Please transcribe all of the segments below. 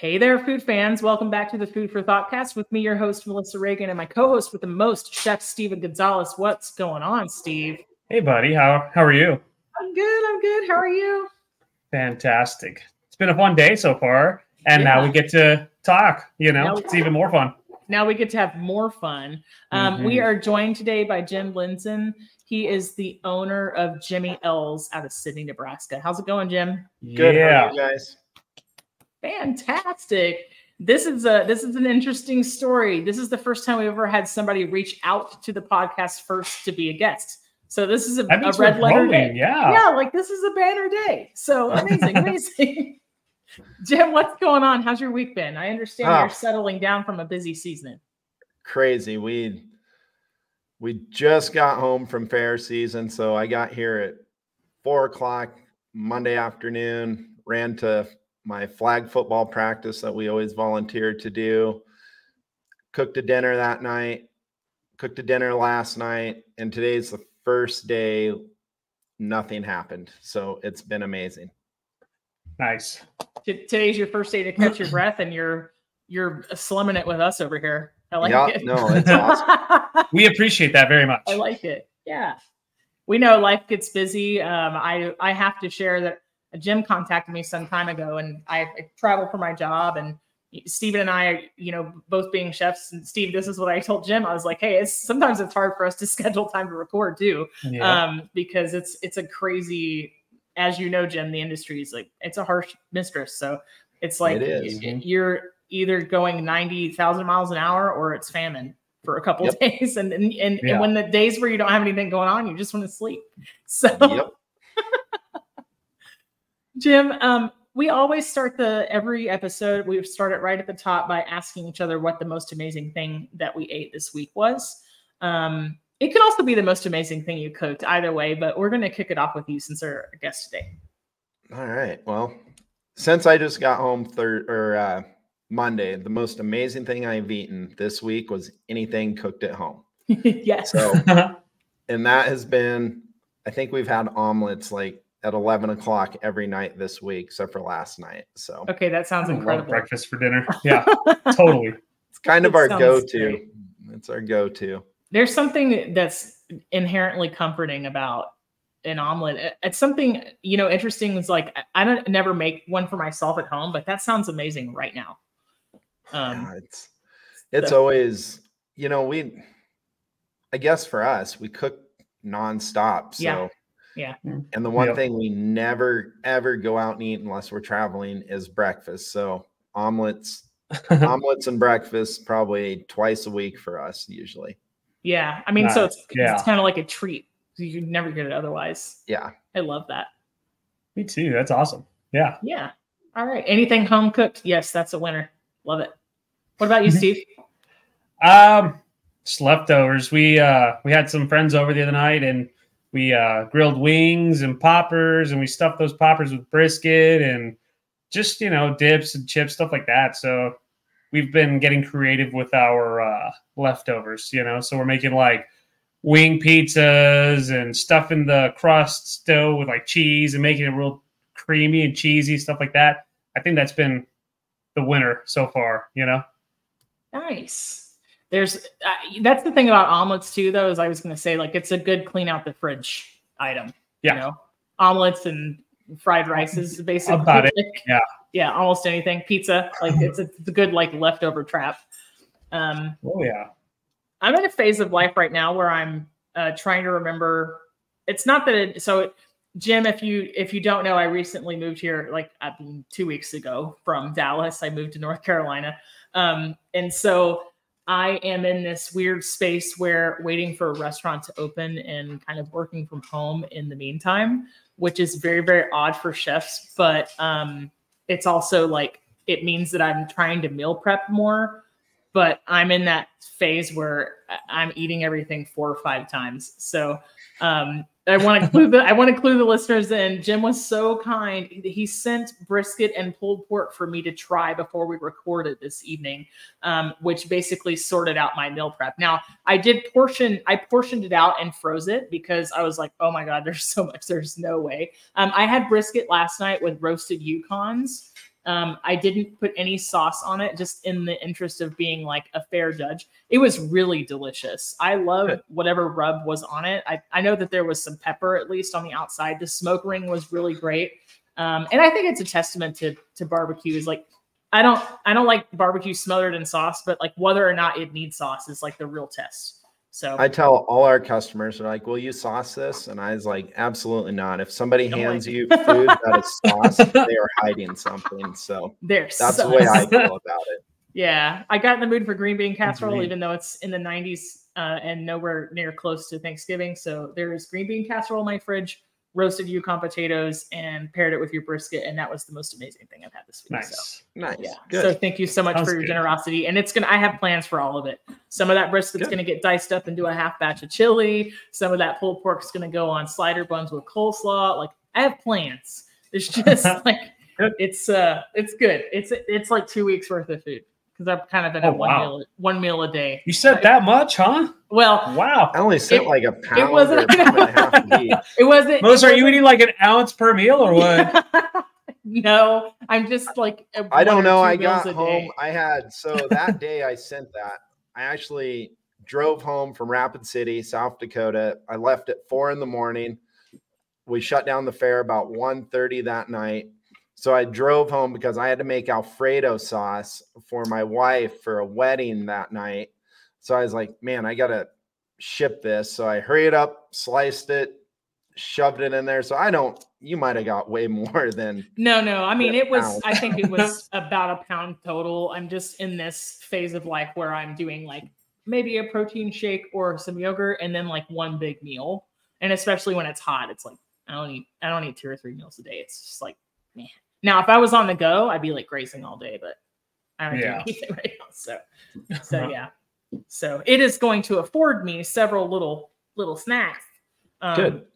Hey there, food fans. Welcome back to the Food for Thoughtcast with me, your host, Melissa Reagan, and my co-host with the most, Chef Steven Gonzalez. What's going on, Steve? Hey, buddy. How are you? I'm good. How are you? Fantastic. It's been a fun day so far, and now we get to talk. It's even more fun. Now we get to have more fun. We are joined today by Jim Lenzen. He is the owner of Jimmy L's out of Sidney, Nebraska. How's it going, Jim? Good. How are you guys? Fantastic. This is an interesting story. This is the first time we ever had somebody reach out to the podcast first to be a guest. So this is a red letter day. Yeah, like this is a banner day. So amazing. Jim, what's going on? How's your week been? I understand you're settling down from a busy season. Crazy. We just got home from fair season, so I got here at 4:00 Monday afternoon, ran to my flag football practice that we always volunteered to do, cooked a dinner that night, cooked a dinner last night, and today's the first day nothing happened. So it's been amazing. Nice. Today's your first day to catch your breath, and you're slumming it with us over here. I like it. No, it's awesome. We appreciate that very much. I like it. Yeah. We know life gets busy. I have to share that Jim contacted me some time ago, and I travel for my job, and Steven and I, both being chefs, and Steve, this is what I told Jim. I was like, hey, sometimes it's hard for us to schedule time to record too, because it's a crazy, as you know, Jim, the industry is like, it's a harsh mistress. So it's like you're either going 90,000 miles an hour or it's famine for a couple of days. And when the days where you don't have anything going on, you just want to sleep. So Jim, we always start every episode, we start it right at the top by asking each other what the most amazing thing that we ate this week was. It could also be the most amazing thing you cooked, either way, but we're going to kick it off with you since you're a guest today. All right. Well, since I just got home Monday, the most amazing thing I've eaten this week was anything cooked at home. Yes. So, and that has been, I think we've had omelets like at 11 o'clock every night this week, except for last night. So, okay, that sounds incredible. Breakfast for dinner. Yeah, totally. It's kind of our go-to. It's our go-to. There's something that's inherently comforting about an omelet. It's something, interesting. It's like, I don't never make one for myself at home, but that sounds amazing right now. It's always, I guess for us, we cook nonstop. So yeah. And the one thing we never, ever go out and eat unless we're traveling is breakfast. So omelets and breakfast probably twice a week for us usually. Yeah. I mean, so it's kind of like a treat. You never get it otherwise. Yeah. I love that. Me too. That's awesome. Yeah. Yeah. All right. Anything home cooked? Yes, that's a winner. Love it. What about you, Steve? Just leftovers. We had some friends over the other night, and we grilled wings and poppers, and we stuffed those poppers with brisket and just, dips and chips, stuff like that. So we've been getting creative with our leftovers, so we're making like wing pizzas and stuffing the crust dough with like cheese and making it real creamy and cheesy, stuff like that. I think that's been the winner so far, Nice. There's that's the thing about omelets too, though, is I was going to say, like, it's a good clean out the fridge item. Yeah. Omelets and fried rice is basically about it. Yeah. Yeah. Almost anything. Pizza. Like it's a good, like, leftover trap. Oh yeah. I'm in a phase of life right now where I'm trying to remember. It's not that Jim, if you don't know, I recently moved here, 2 weeks ago from Dallas. I moved to North Carolina. And so I am in this weird space where waiting for a restaurant to open and kind of working from home in the meantime, which is very, very odd for chefs. But it's also like, it means that I'm trying to meal prep more, but I'm in that phase where I'm eating everything 4 or 5 times. So I want to clue the listeners in. Jim was so kind. He sent brisket and pulled pork for me to try before we recorded this evening, which basically sorted out my meal prep. Now, I portioned it out and froze it because I was like, oh my God, there's so much. There's no way. I had brisket last night with roasted Yukons. I didn't put any sauce on it, just in the interest of being like a fair judge. It was really delicious. I love whatever rub was on it. I know that there was some pepper, at least on the outside. The smoke ring was really great. And I think it's a testament to barbecue. Is like, I don't like barbecue smothered in sauce, but like whether or not it needs sauce is like the real test. So I tell all our customers, they're like, will you sauce this? And I was like, absolutely not. If somebody hands you food that is sauce, they are hiding something. So that's the way I feel about it. Yeah. I got in the mood for green bean casserole, even though it's in the 90s and nowhere near close to Thanksgiving. So there's green bean casserole in my fridge, roasted Yukon potatoes, and paired it with your brisket. And that was the most amazing thing I've had this week. Nice. So, nice. Yeah. Good. So thank you so much for your generosity. And I have plans for all of it. Some of that brisket's going to get diced up into a half batch of chili. Some of that pulled pork is going to go on slider buns with coleslaw. Like, I have plans. It's just like, it's good. It's like 2 weeks worth of food. Because I've kind of been at one meal a day. You said that much, huh? Well, wow. I only sent like a pound. It wasn't. It wasn't. Melissa, are you eating like an ounce per meal or what? No, I'm just like. I don't know. I got home. I had that day I sent that. I actually drove home from Rapid City, South Dakota. I left at 4 a.m. We shut down the fair about 1:30 that night. So I drove home because I had to make Alfredo sauce for my wife for a wedding that night. So I was like, man, I got to ship this. So I hurried up, sliced it, shoved it in there. So you might have got way more than. No. I mean, I think it was about a pound total. I'm just in this phase of life where I'm doing like maybe a protein shake or some yogurt and then like one big meal. And especially when it's hot, it's like, I don't eat 2 or 3 meals a day. It's just like, man. Now, if I was on the go, I'd be like grazing all day, but I don't do anything right now. So yeah. So it is going to afford me several little snacks,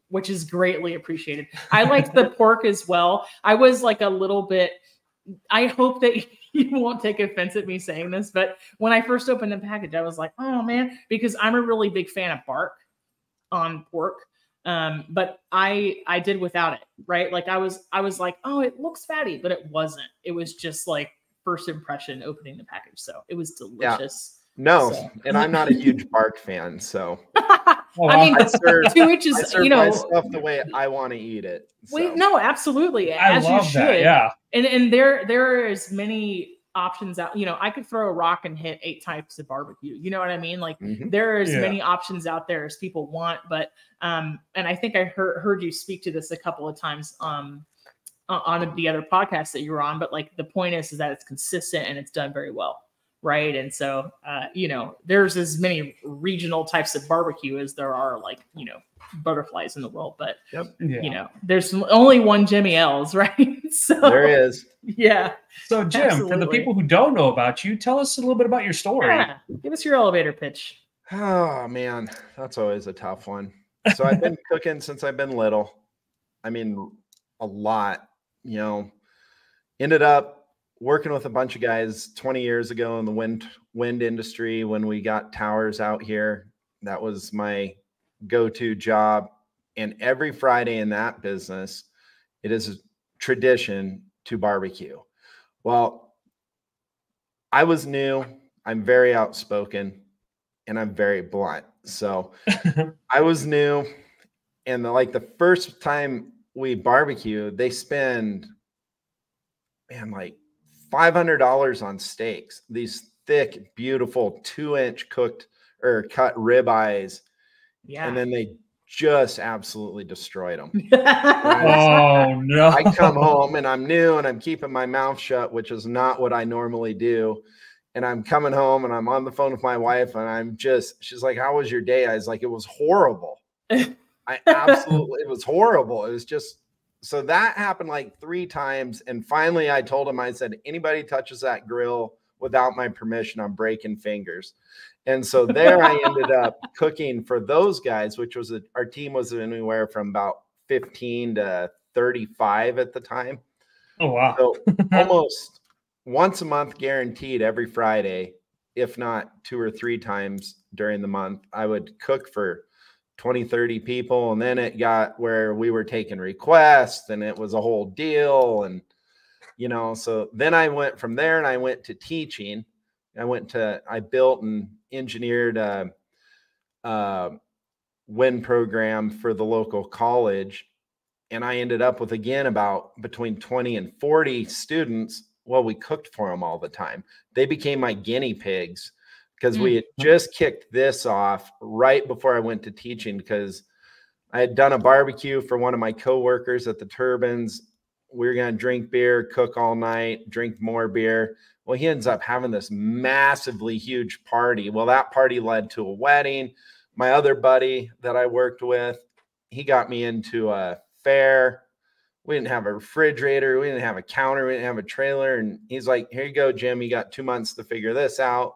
which is greatly appreciated. I liked the pork as well. I was like a little bit, I hope that you won't take offense at me saying this, but when I first opened the package, I was like, oh man, because I'm a really big fan of bark on pork. But I did without it, right? Like I was like, oh, it looks fatty, but it wasn't. It was just like first impression opening the package. So it was delicious. Yeah. No, and I'm not a huge bark fan. So I mean, I serve 2 inches, my stuff the way I want to eat it. So. Wait, no, absolutely. As I love you should. That, yeah. And there are as many options out. I could throw a rock and hit 8 types of barbecue. You know what I mean? Like there are as many options out there as people want, but and I think I heard you speak to this a couple of times on the other podcast that you were on, but like the point is that it's consistent and it's done very well, right? And so there's as many regional types of barbecue as there are like butterflies in the world, but there's only one Jimmy L's, right? So there is. Yeah. So Jim, absolutely. For the people who don't know about you, tell us a little bit about your story. Yeah. Give us your elevator pitch. Oh man, that's always a tough one. So I've been cooking since I've been little. I mean, a lot, ended up working with a bunch of guys 20 years ago in the wind industry when we got towers out here. That was my go-to job. And every Friday in that business, it is a tradition to barbecue. Well, I was new. I'm very outspoken and I'm very blunt. So I was new. And the first time we barbecue, they spend, like $500 on steaks, these thick, beautiful 2-inch cooked or cut ribeyes. Yeah. And then they just absolutely destroyed them. Oh no. I come home and I'm new and I'm keeping my mouth shut, which is not what I normally do. And I'm coming home and I'm on the phone with my wife and she's like, how was your day? I was like, it was horrible. It was horrible. It was just, so that happened like 3 times. And finally I told him, I said, anybody touches that grill without my permission, I'm breaking fingers. And so there I ended up cooking for those guys, which was our team was anywhere from about 15 to 35 at the time. Oh, wow. So almost once a month guaranteed every Friday, if not 2 or 3 times during the month, I would cook for 20, 30 people. And then it got where we were taking requests and it was a whole deal. And you know, so then I went from there and I went to teaching. I built and engineered a WIN program for the local college. And I ended up with, again, about between 20 and 40 students. Well, we cooked for them all the time. They became my guinea pigs because we had just kicked this off right before I went to teaching, because I had done a barbecue for one of my coworkers at the Turbines. We were going to drink beer, cook all night, drink more beer. Well, he ends up having this massively huge party. Well, that party led to a wedding. My other buddy that I worked with, he got me into a fair. We didn't have a refrigerator. We didn't have a counter. We didn't have a trailer. And he's like, here you go, Jim. You got 2 months to figure this out.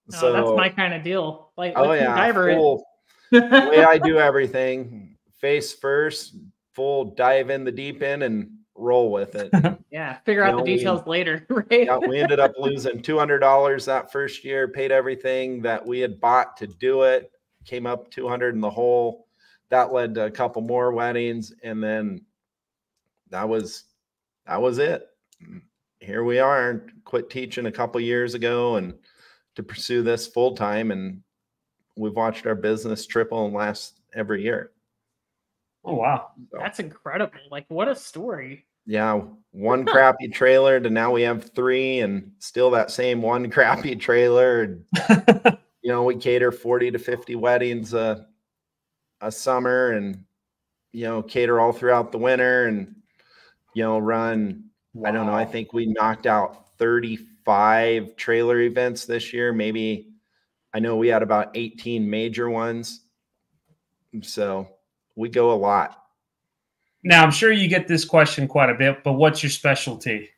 So that's my kind of deal. Like, oh yeah, full the way I do everything, face first, full dive in the deep end and roll with it. Yeah, figure out the details later, right? Yeah, we ended up losing $200 that first year, paid everything that we had bought to do it, came up 200 in the hole. That led to a couple more weddings, and then that was it. Here we are, quit teaching a couple years ago and to pursue this full time, and we've watched our business triple and last every year. Oh wow, so, that's incredible! Like, what a story. Yeah, one crappy trailer to now we have 3, and still that same one crappy trailer. You know, we cater 40 to 50 weddings a summer, and cater all throughout the winter, and run. Wow. I don't know. I think we knocked out 35 trailer events this year. Maybe I know we had about 18 major ones. So we go a lot. Now, I'm sure you get this question quite a bit, but what's your specialty?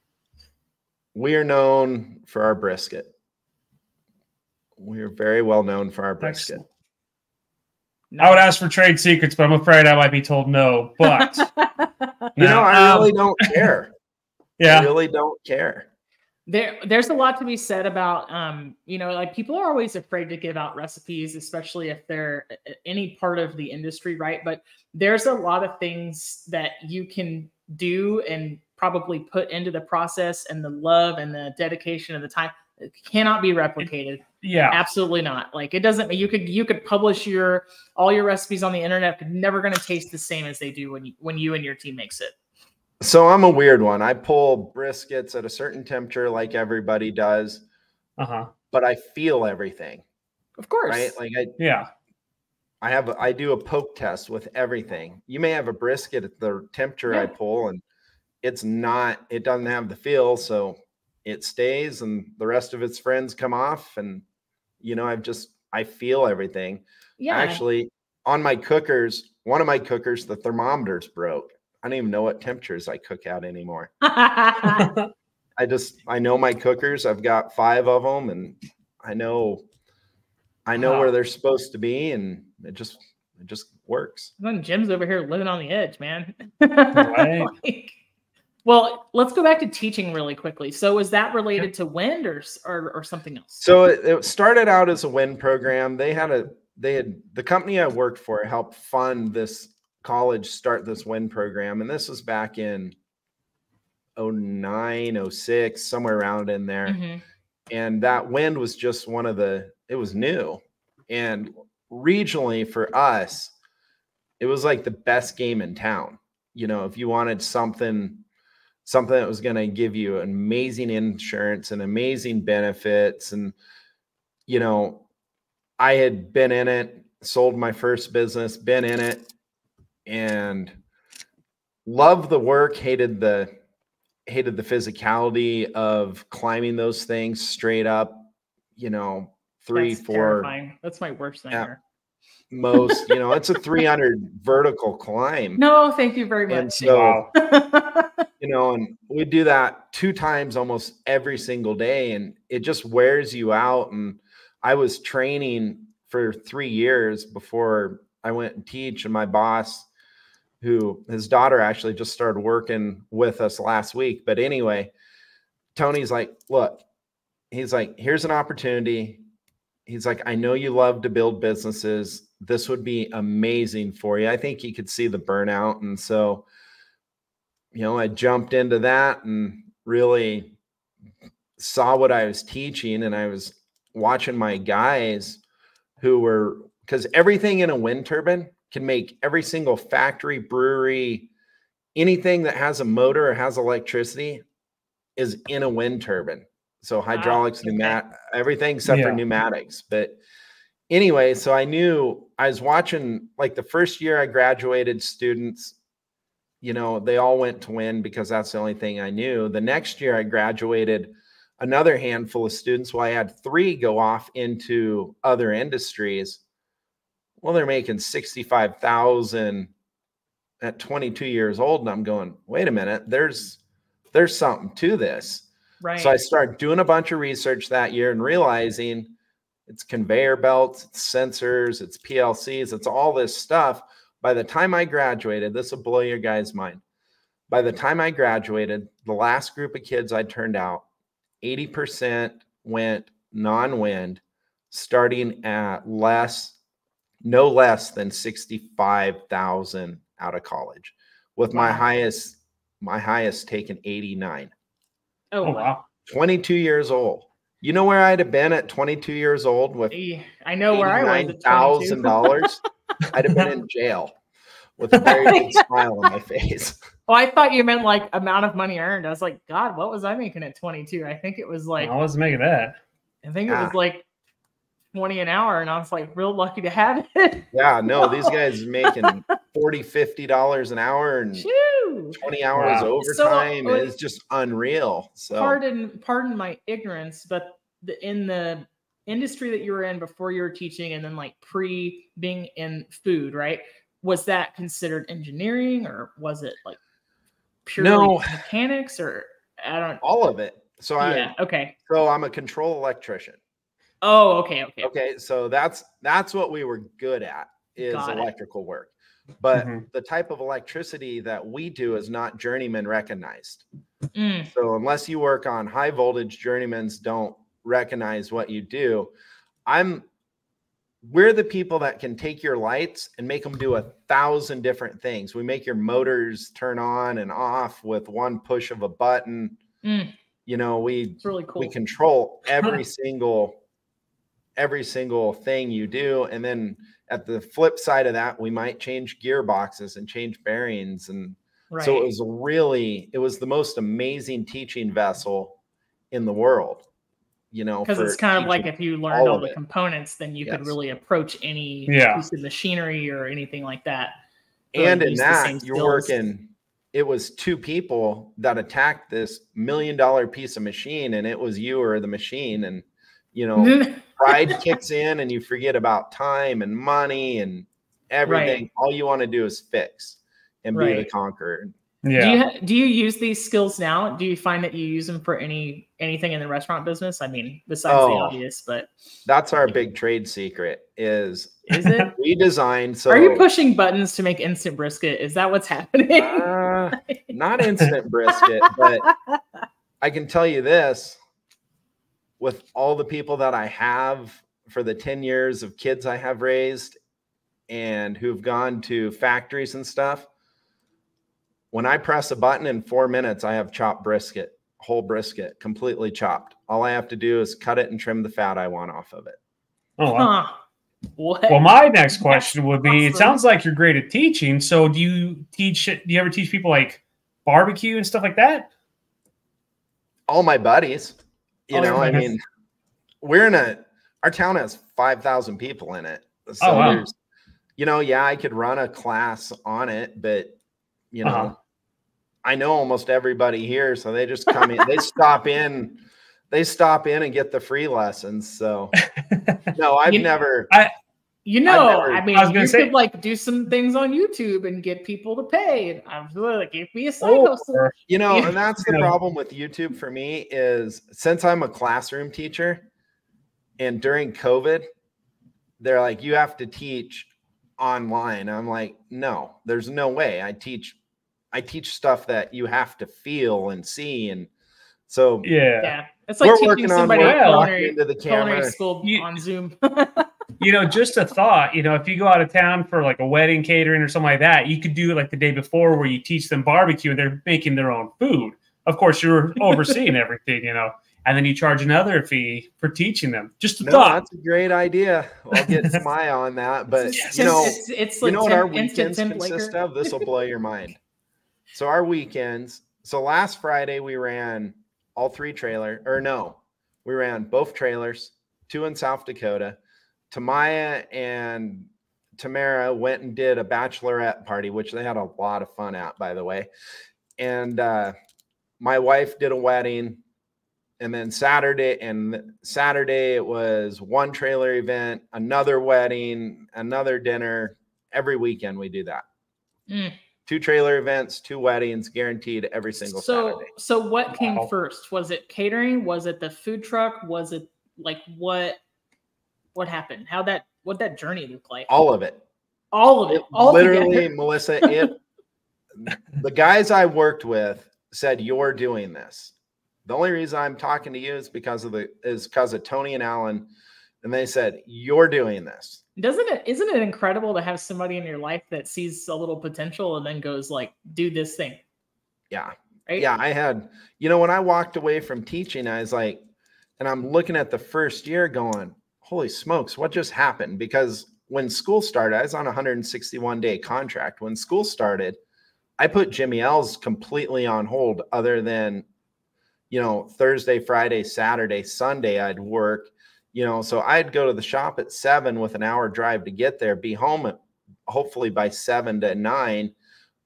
We are known for our brisket. We are very well known for our brisket. I would ask for trade secrets, but I'm afraid I might be told no. But I really don't care. Yeah, I really don't care. There's a lot to be said about, like, people are always afraid to give out recipes, especially if they're any part of the industry, right? But there's a lot of things that you can do and probably put into the process, and the love and the dedication of the time. It cannot be replicated. Yeah, absolutely not. Like, it doesn't. You could publish all your recipes on the internet, but never going to taste the same as they do when you and your team makes it. So I'm a weird one. I pull briskets at a certain temperature, like everybody does. But I feel everything. Of course, right? Like I do a poke test with everything. You may have a brisket at the temperature I pull, and it doesn't have the feel, so it stays, and the rest of its friends come off, and I feel everything. Yeah. Actually, on my cookers, one of my cookers, the thermometer's broke. I don't even know what temperatures I cook at anymore. I know my cookers. I've got 5 of them, and I know where they're supposed to be, and it just works. Then Jim's over here living on the edge, man. Right. Well, let's go back to teaching really quickly. So is that related to WIN or something else? So it started out as a WIN program. They had the company I worked for helped fund this college start this WIN program. And this was back in 09, 06, somewhere around in there. Mm-hmm. And that WIN was just it was new. And regionally for us, it was like the best game in town. If you wanted something that was going to give you an amazing insurance and amazing benefits. And, I had been in it, sold my first business, been in it, and loved the work, hated the physicality of climbing those things straight up, 3, 4. Terrifying. That's my worst nightmare. Most, it's a 300 vertical climb. No, thank you very much. And so, and we do that 2 times almost every single day, and it just wears you out. And I was training for 3 years before I went and teach, and my boss, his daughter actually just started working with us last week. But anyway, Tony's like, look, he's like, here's an opportunity. He's like, I know you love to build businesses. This would be amazing for you. I think he could see the burnout. And so, I jumped into that, and really saw what I was teaching, and I was watching my guys who were, because everything in a wind turbine can make every single factory, brewery, anything that has a motor or has electricity is in a wind turbine. So hydraulics, pneumatic, everything except for pneumatics. But anyway, so I knew, I was watching, like the first year I graduated, students, you know, they all went to wind because that's the only thing I knew. The next year I graduated another handful of students. Well, I had 3 go off into other industries. Well, they're making $65,000 at 22 years old. And I'm going, wait a minute, there's something to this. Right. So I started doing a bunch of research that year and realizing it's conveyor belts, it's sensors, it's PLCs, it's all this stuff. By the time I graduated, this will blow your guys' mind. By the time I graduated, the last group of kids I turned out, 80% went non-wind, starting at no less than 65,000 out of college, with my highest taken 89. Oh, wow. 22 years old. You know where I'd have been at 22 years old with I know where I was at $89,000? I'd have been in jail with a very big smile on my face. Oh, I thought you meant like amount of money earned. I was like, God, what was I making at 22? I think it was like, I was making that. I think it was like 20 an hour, and I was like real lucky to have it. Yeah, no, these guys making $40, $50 an hour and 20 hours overtime. So, is just unreal. So pardon my ignorance, but in the industry that you were in before you were teaching, and then like pre being in food, right? Was that considered engineering, or was it like purely mechanics, or I don't all of it? So So I'm a control electrician. Oh, okay. Okay, so that's what we were good at, is electrical work. But the type of electricity that we do is not journeyman recognized. So unless you work on high voltage, journeymans don't recognize what you do. We're the people that can take your lights and make them do 1,000 different things. We make your motors turn on and off with one push of a button. You know, it's really cool. We control every single thing you do. And then at the flip side of that, we might change gearboxes and change bearings. And so it was the most amazing teaching vessel in the world, you know, because it's kind of like if you learned all the components, then you could really approach any piece of machinery or anything like that. And in that, you're working, it was 2 people that attacked this $1 million piece of machine, and it was you or the machine. And, you know, pride kicks in and you forget about time and money and everything. All you want to do is fix and be the conqueror. Yeah. Do you use these skills now? Do you find that you use them for anything in the restaurant business? I mean, besides the obvious, but that's our big trade secret is it? We design. So are you pushing buttons to make instant brisket? Is that what's happening? Not instant brisket, but I can tell you this, with all the people that I have for the 10 years of kids I have raised and who've gone to factories and stuff, when I press a button in 4 minutes, I have chopped brisket, whole brisket, completely chopped. All I have to do is cut it and trim the fat I want off of it. Oh, wow. Well, my next question would be, it sounds like you're great at teaching. So do you ever teach people like barbecue and stuff like that? All my buddies, you know, I mean, our town has 5,000 people in it. So there's, you know, I could run a class on it, but you know, I know almost everybody here. So they just come in, they stop in and get the free lessons. So no, I mean, you could like do some things on YouTube and get people to pay. And I was like, give me a side hustle. You know, and that's the problem with YouTube for me is, since I'm a classroom teacher and during COVID, they're like, you have to teach online. I'm like, no, there's no way. I teach stuff that you have to feel and see. And so it's like teaching somebody into the culinary school on Zoom. You know, just a thought, you know, if you go out of town for like a wedding catering or something like that, you could do it like the day before where you teach them barbecue and they're making their own food. of course you're overseeing everything, and then you charge another fee for teaching them. Just a No, thought. that's a great idea. I'll get some eye on that. But It's you like know what our instant weekends Tim consist Blaker. of? This will blow your mind. So our weekends. So last Friday we ran all 3 trailer, or no, we ran both trailers, 2 in South Dakota. Tamaya and Tamara went and did a bachelorette party, which they had a lot of fun at, by the way. And my wife did a wedding. And then Saturday it was 1 trailer event, another wedding, another dinner. Every weekend we do that. 2 trailer events, 2 weddings, guaranteed every single Saturday. So what came first? Was it catering? Was it the food truck? Was it like what happened? What that journey look like? All of it. All of it. Literally, together. Melissa, the guys I worked with said, "You're doing this." The only reason I'm talking to you is because of Tony and Alan, and they said, "You're doing this." Isn't it incredible to have somebody in your life that sees a little potential and then goes like, "Do this thing"? Yeah. Right? Yeah, I had, when I walked away from teaching, I was like, and I'm looking at the first year going, holy smokes, what just happened? Because when school started, I was on a 161-day contract. When school started, I put Jimmy L's completely on hold other than, Thursday, Friday, Saturday, Sunday, I'd work, so I'd go to the shop at 7 with an hour drive to get there, be home at, hopefully by 7 to 9,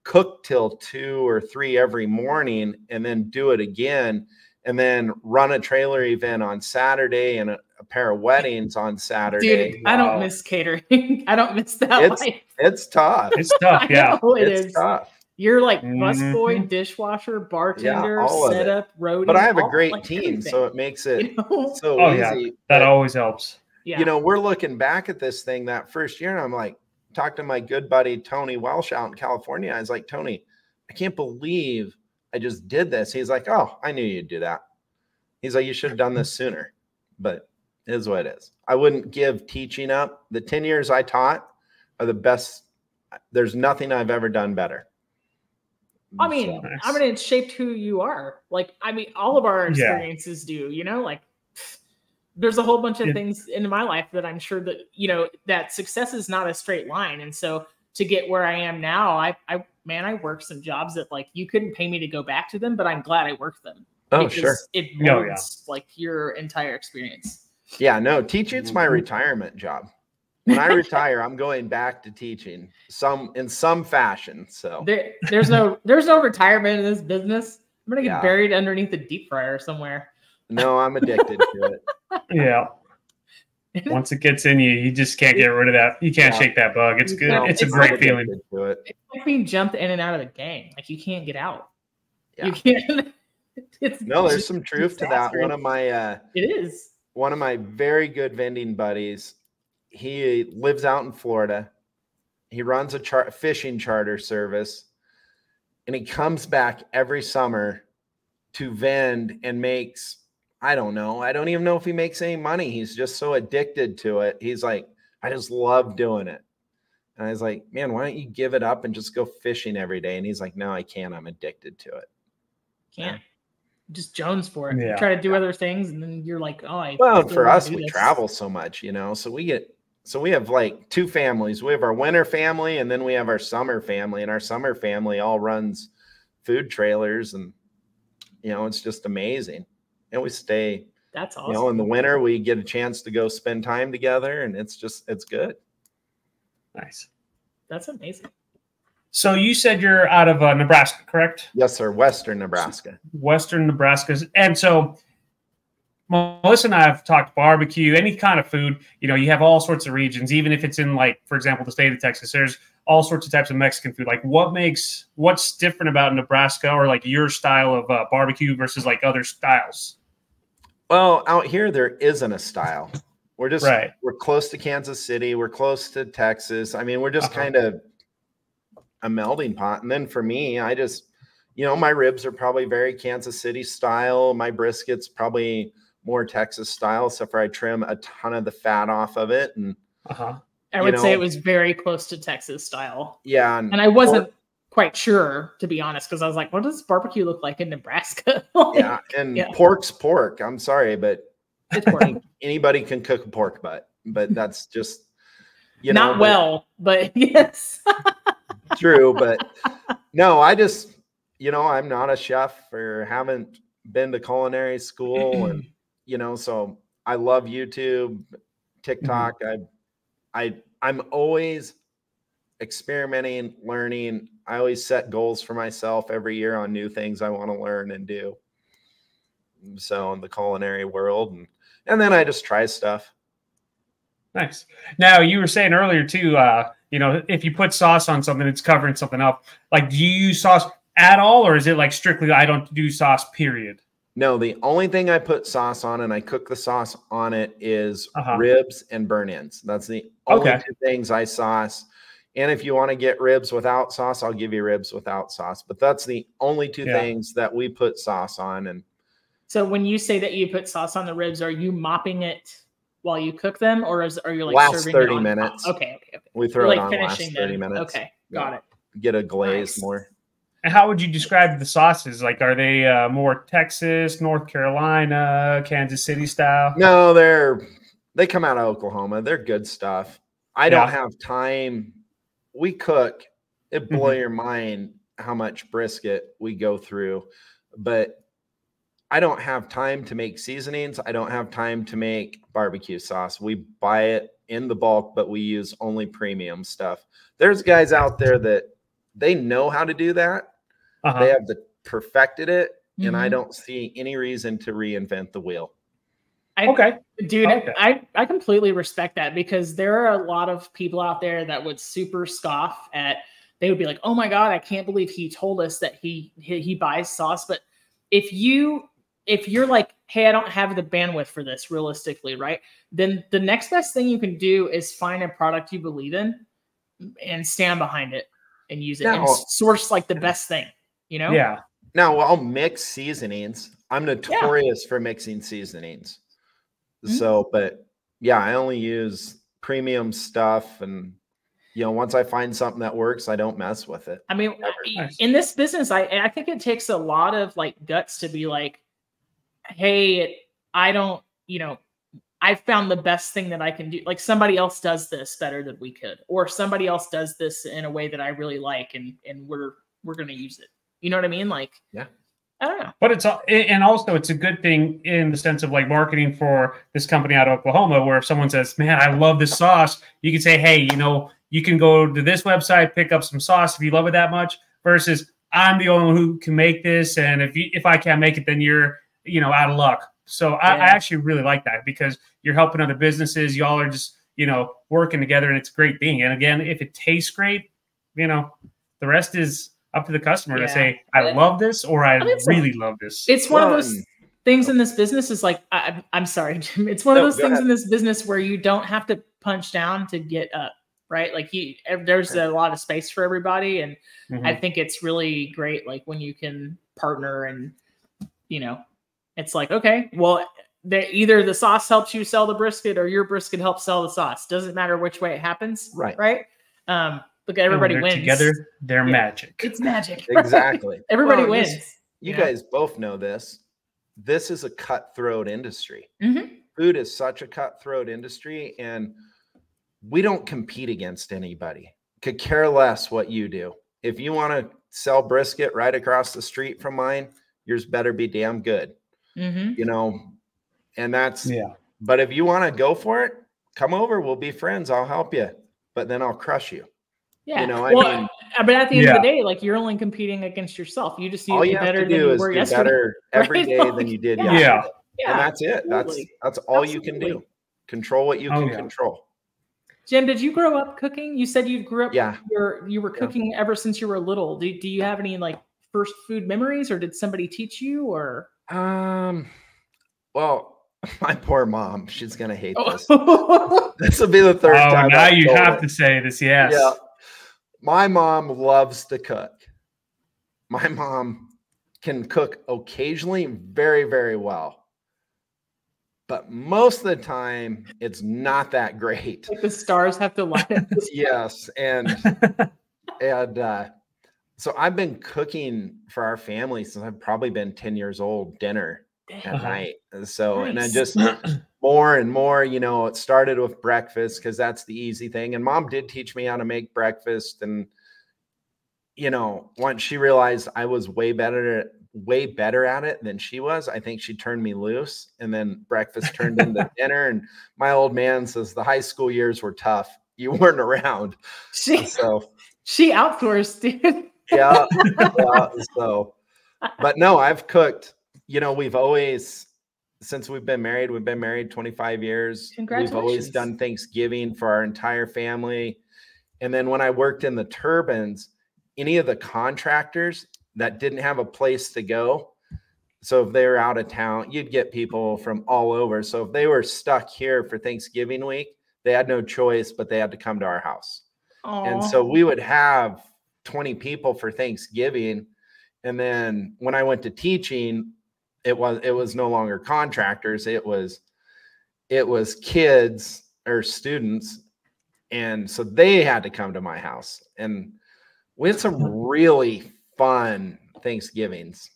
cook till 2 or 3 every morning, and then do it again, and then run a trailer event on Saturday and a pair of weddings on Saturday. Dude, I don't miss catering. I don't miss that life. It's tough. It's tough. Yeah, it's tough. You're like busboy, dishwasher, bartender, setup, roadie. But I have a great team, everything. So it makes it so easy. Yeah. That always helps. Yeah. We're looking back at this thing that first year, and I'm like, talk to my good buddy Tony Welsh out in California. I was like, Tony, I can't believe I just did this. He's like, oh, I knew you'd do that. He's like, you should have done this sooner. But it is what it is. I wouldn't give teaching up. The 10 years I taught are the best. There's nothing I've ever done better. I mean, it shaped who you are. Like, all of our experiences do, like there's a whole bunch of things in my life that I'm sure that, that success is not a straight line. And so to get where I am now, I worked some jobs that like, you couldn't pay me to go back to them, but I'm glad I worked them. Oh, sure. It molds like your entire experience. Yeah, no, teaching's my retirement job. When I retire, I'm going back to teaching in some fashion. So there's no retirement in this business. I'm gonna get buried underneath a deep fryer somewhere. No, I'm addicted to it. Yeah. Once it gets in you, you just can't get rid of that. You can't shake that bug. It's good. It's a great feeling. It's like being jumped in and out of a gang. Like you can't get out. Yeah. You can't. There's some truth to that. One of my very good vending buddies. He lives out in Florida. He runs a fishing charter service, and he comes back every summer to vend and makes, I don't know. I don't even know if he makes any money. He's just so addicted to it. He's like, I just love doing it. And I was like, man, why don't you give it up and just go fishing every day? And he's like, no, I can't. I'm addicted to it. Can't. Just Jones for it. You try to do other things, and then you're like, oh, well, for us, we travel so much, so we have like 2 families. We have our winter family, and then we have our summer family, and our summer family all runs food trailers, and it's just amazing. And we stay. That's awesome. In the winter we get a chance to go spend time together, and it's good. Nice. That's amazing. So you said you're out of Nebraska, correct? Yes, sir. Western Nebraska. Western Nebraska. And so Melissa and I have talked barbecue, any kind of food. You have all sorts of regions, even if it's in, like, for example, the state of Texas, there's all sorts of types of Mexican food. Like, what's different about Nebraska, or like your style of barbecue versus like other styles? Well, out here, there isn't a style. We're just, right. We're close to Kansas City. We're close to Texas. I mean, we're just kind of a melding pot. And then for me, I just, my ribs are probably very Kansas City style. My brisket's probably more Texas style, except for I trim a ton of the fat off of it. And I would say it was very close to Texas style. Yeah. And I wasn't quite sure, to be honest, because I was like, what does barbecue look like in Nebraska? Like, Yeah, and pork's pork. I'm sorry, but it's I pork. think anybody can cook a pork butt, but that's just, you know, Not well, but yes. true. But no, I just, you know, I'm not a chef or haven't been to culinary school, and you know, so I love YouTube, TikTok. I'm always experimenting, learning. I always set goals for myself every year on new things I want to learn and do. So in the culinary world, and then I just try stuff. Nice. Now you were saying earlier too, you know, if you put sauce on something, it's covering something up. Like, do you use sauce at all, or is it like strictly I don't do sauce, period? No, the only thing I put sauce on, and I cook the sauce on it, is ribs and burn-ins. That's the only two things I sauce. And if you want to get ribs without sauce, I'll give you ribs without sauce. But that's the only two things that we put sauce on. And so when you say that you put sauce on the ribs, are you mopping it while you cook them, or are you like last serving 30 it on? minutes? Okay. We throw it like on finishing last 30 them. minutes. Okay, got it. Get a glaze more. And how would you describe the sauces? Like, are they more Texas, North Carolina, Kansas City style? No, they come out of Oklahoma. They're good stuff. I don't have time. We cook. It blow your mind how much brisket we go through, but I don't have time to make seasonings. I don't have time to make barbecue sauce. We buy it in the bulk, but we use only premium stuff. There's guys out there that they know how to do that. They have perfected it, and I don't see any reason to reinvent the wheel. Dude, I completely respect that, because there are a lot of people out there that would super scoff at. They would be like, "Oh my God, I can't believe he told us that he buys sauce." But if you're like, "Hey, I don't have the bandwidth for this," realistically, right? Then the next best thing you can do is find a product you believe in and stand behind it and use it and source like the best thing, you know? Yeah. Now I'll mix seasonings. I'm notorious for mixing seasonings. So, but yeah, I only use premium stuff, and you know, once I find something that works, I don't mess with it. I mean, in this business, I think it takes a lot of like guts to be like, "Hey, I don't, you know, I found the best thing that I can do. Like, somebody else does this better than we could, or somebody else does this in a way that I really like, and we're going to use it." You know what I mean? Like, I don't know. But it's a good thing in the sense of like marketing for this company out of Oklahoma, where if someone says, "Man, I love this sauce," you can say, "Hey, you know, you can go to this website, pick up some sauce if you love it that much," versus I'm the only one who can make this, and if I can't make it, then you're, you know, out of luck. So I actually really like that, because you're helping other businesses. Y'all are just, you know, working together, and it's a great thing. And again, if it tastes great, you know, the rest is up to the customer to say, "I love this," or "I really love this." It's one of those things in this business is like, I'm sorry, Jim. It's one of those things in this business where you don't have to punch down to get up, right? Like there's a lot of space for everybody. And I think it's really great. Like when you can partner and, you know, it's like, okay, well, either the sauce helps you sell the brisket or your brisket helps sell the sauce. Doesn't matter which way it happens. Right. Look, everybody wins. Together, they're magic. It's magic. Exactly. Everybody wins. You guys both know this. This is a cutthroat industry. Food is such a cutthroat industry, and we don't compete against anybody. Could care less what you do. If you want to sell brisket right across the street from mine, yours better be damn good. You know, and that's, but if you want to go for it, come over. We'll be friends. I'll help you, but then I'll crush you. Yeah. You know, I mean, but at the end of the day, like, you're only competing against yourself. You just need to be better than you were yesterday. Better every day than you did yesterday. Yeah. And that's it. That's all you can do. Control what you can control. Jim, did you grow up cooking? You said you grew up. Yeah. You were cooking ever since you were little. Do you have any like first food memories, or did somebody teach you, or? Well, my poor mom, she's gonna hate this. This will be the third time. Now you have to say this. Yes. Yeah. My mom loves to cook. My mom can cook occasionally very, very well. But most of the time, it's not that great. Like the stars have to line up. Yes. And So I've been cooking for our family since I've probably been 10 years old, dinner at night. So, and I just more and more, you know, it started with breakfast because that's the easy thing. And mom did teach me how to make breakfast. And, you know, once she realized I was way better at it than she was, I think she turned me loose. And then breakfast turned into dinner. And my old man says the high school years were tough. You weren't around. She outsourced, dude. Yeah. So, but no, I've cooked, you know, since we've been married 25 years. We've always done Thanksgiving for our entire family. And then when I worked in the turbines, any of the contractors that didn't have a place to go, so if they were out of town, you'd get people from all over. So if they were stuck here for Thanksgiving week, they had no choice, but they had to come to our house. Aww. And so we would have 20 people for Thanksgiving. And then when I went to teaching, it was no longer contractors. It was kids or students. And so they had to come to my house. And we had some really fun Thanksgivings.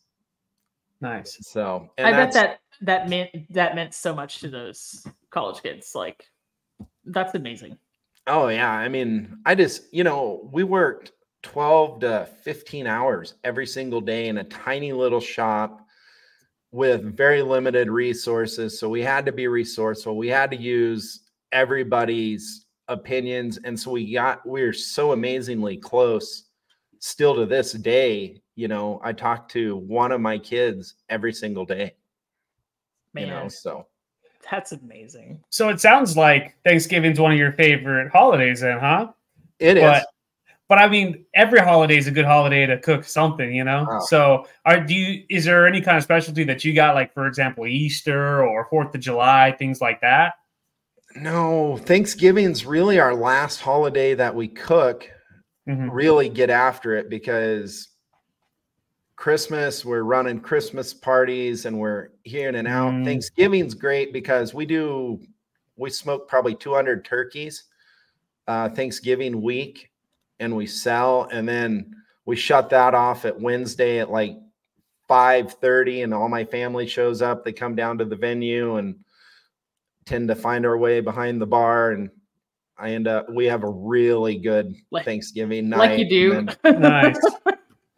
Nice. So I bet that meant so much to those college kids. Like, that's amazing. Oh yeah. I mean, you know, we worked 12 to 15 hours every single day in a tiny little shop with very limited resources. So we had to be resourceful. We had to use everybody's opinions. And so we're so amazingly close still to this day. You know, I talk to one of my kids every single day. Man, you know, so that's amazing. So it sounds like Thanksgiving's one of your favorite holidays then, huh? It is. But I mean, every holiday is a good holiday to cook something, you know? Oh. So is there any kind of specialty that you got, like, for example, Easter or 4th of July, things like that? No, Thanksgiving's really our last holiday that we cook, really get after it, because Christmas, we're running Christmas parties and we're here and out. Thanksgiving's great because we smoke probably 200 turkeys Thanksgiving week. And we sell, and then we shut that off at Wednesday at like 5:30, and all my family shows up. They come down to the venue and tend to find our way behind the bar, and we have a really good Thanksgiving night. Like you do. Nice.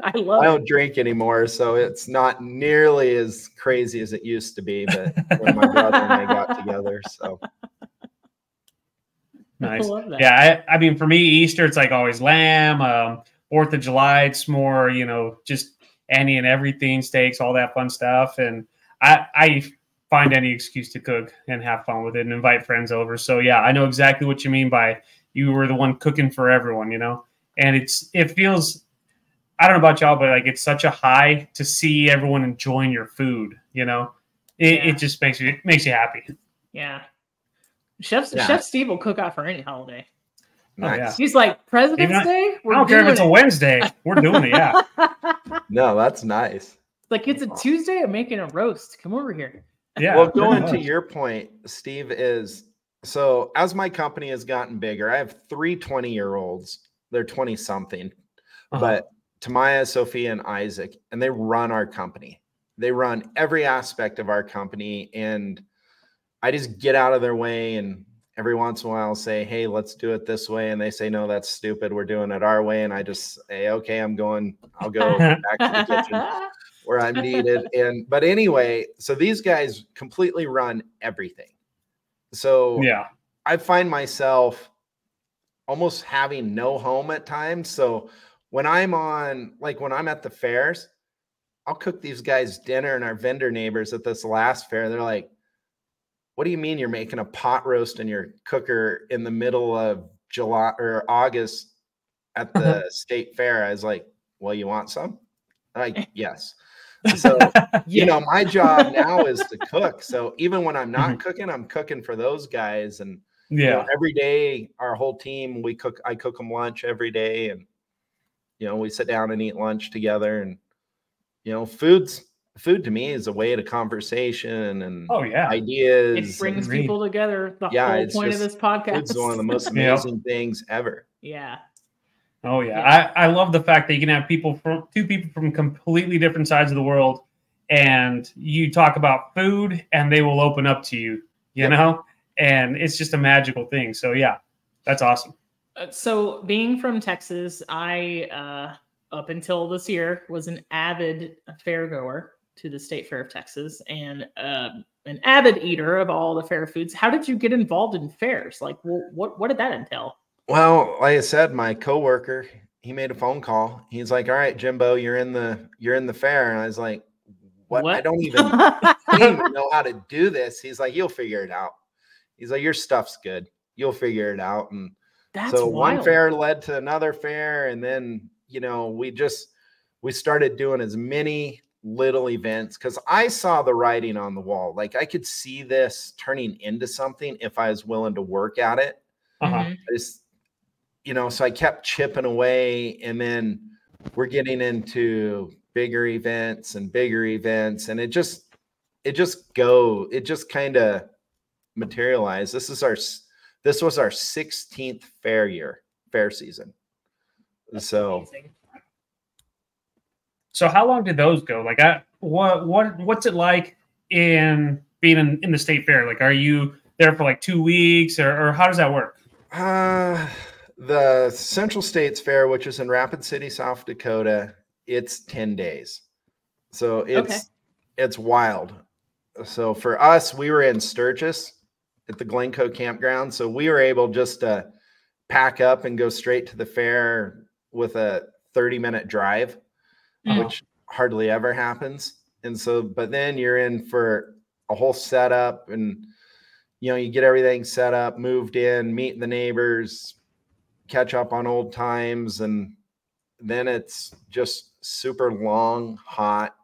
I don't drink anymore, so it's not nearly as crazy as it used to be, but when my brother and I got together, so. Nice. Yeah, I mean, for me, Easter, it's like always lamb. 4th of July, it's more, you know, just any and everything, steaks, all that fun stuff. And I find any excuse to cook and have fun with it and invite friends over. So yeah, I know exactly what you mean by you were the one cooking for everyone, you know. And it feels, I don't know about y'all, but like it's such a high to see everyone enjoying your food, you know. It just makes you happy. Yeah. Chef Steve will cook out for any holiday. Nice. Oh, yeah. He's like, President's Day? I don't care if it's a Wednesday. We're doing it, yeah. No, that's nice. Like, it's a Tuesday, I'm making a roast. Come over here. Yeah. Well, going to your point, Steve, so as my company has gotten bigger, I have 3 20-year-olds. They're 20-something. But Tamaya, Sophia, and Isaac, and they run our company. They run every aspect of our company, and I just get out of their way, and every once in a while I'll say, hey, let's do it this way. And they say, no, that's stupid. We're doing it our way. And I just say, okay, I'll go back to the kitchen where I'm needed. But anyway, so these guys completely run everything. So yeah, I find myself almost having no home at times. So when I'm at the fairs, I'll cook these guys dinner, and our vendor neighbors at this last fair, they're like, what do you mean you're making a pot roast in your cooker in the middle of July or August at the state fair? I was like, well, you want some? Like, yes. So, you know, my job now is to cook. So even when I'm not cooking, I'm cooking for those guys. And you know, every day, our whole team, I cook them lunch every day. And, you know, we sit down and eat lunch together. And, you know, food to me is a way to conversation and ideas. It brings people together. The whole point of this podcast. It's one of the most amazing things ever. Yeah. Oh yeah. I love the fact that you can have two people from completely different sides of the world, and you talk about food and they will open up to you, you know, and it's just a magical thing. So yeah, that's awesome. So being from Texas, I up until this year was an avid fair goer to the State Fair of Texas, and an avid eater of all the fair foods. How did you get involved in fairs? Like, what did that entail? Well, like I said, my coworker, he made a phone call. He's like, "All right, Jimbo, you're in the fair." And I was like, "What? I don't even know how to do this." He's like, "You'll figure it out." He's like, "Your stuff's good. You'll figure it out." And so one fair led to another fair, and then, you know, we started doing as many little events, because I saw the writing on the wall. Like, I could see this turning into something if I was willing to work at it. I just, you know, so I kept chipping away, and then we're getting into bigger events, and it just kind of materialized. This was our 16th fair season. That's so amazing. So how long did those go? Like, what's it like in being in the state fair? Like, are you there for like 2 weeks, or how does that work? The Central States Fair, which is in Rapid City, South Dakota, it's 10 days. So it's wild. So for us, we were in Sturgis at the Glencoe campground. So we were able just to pack up and go straight to the fair with a 30-minute drive, which hardly ever happens. And so, but then you're in for a whole setup, and, you know, you get everything set up, moved in, meet the neighbors, catch up on old times. And then it's just super long, hot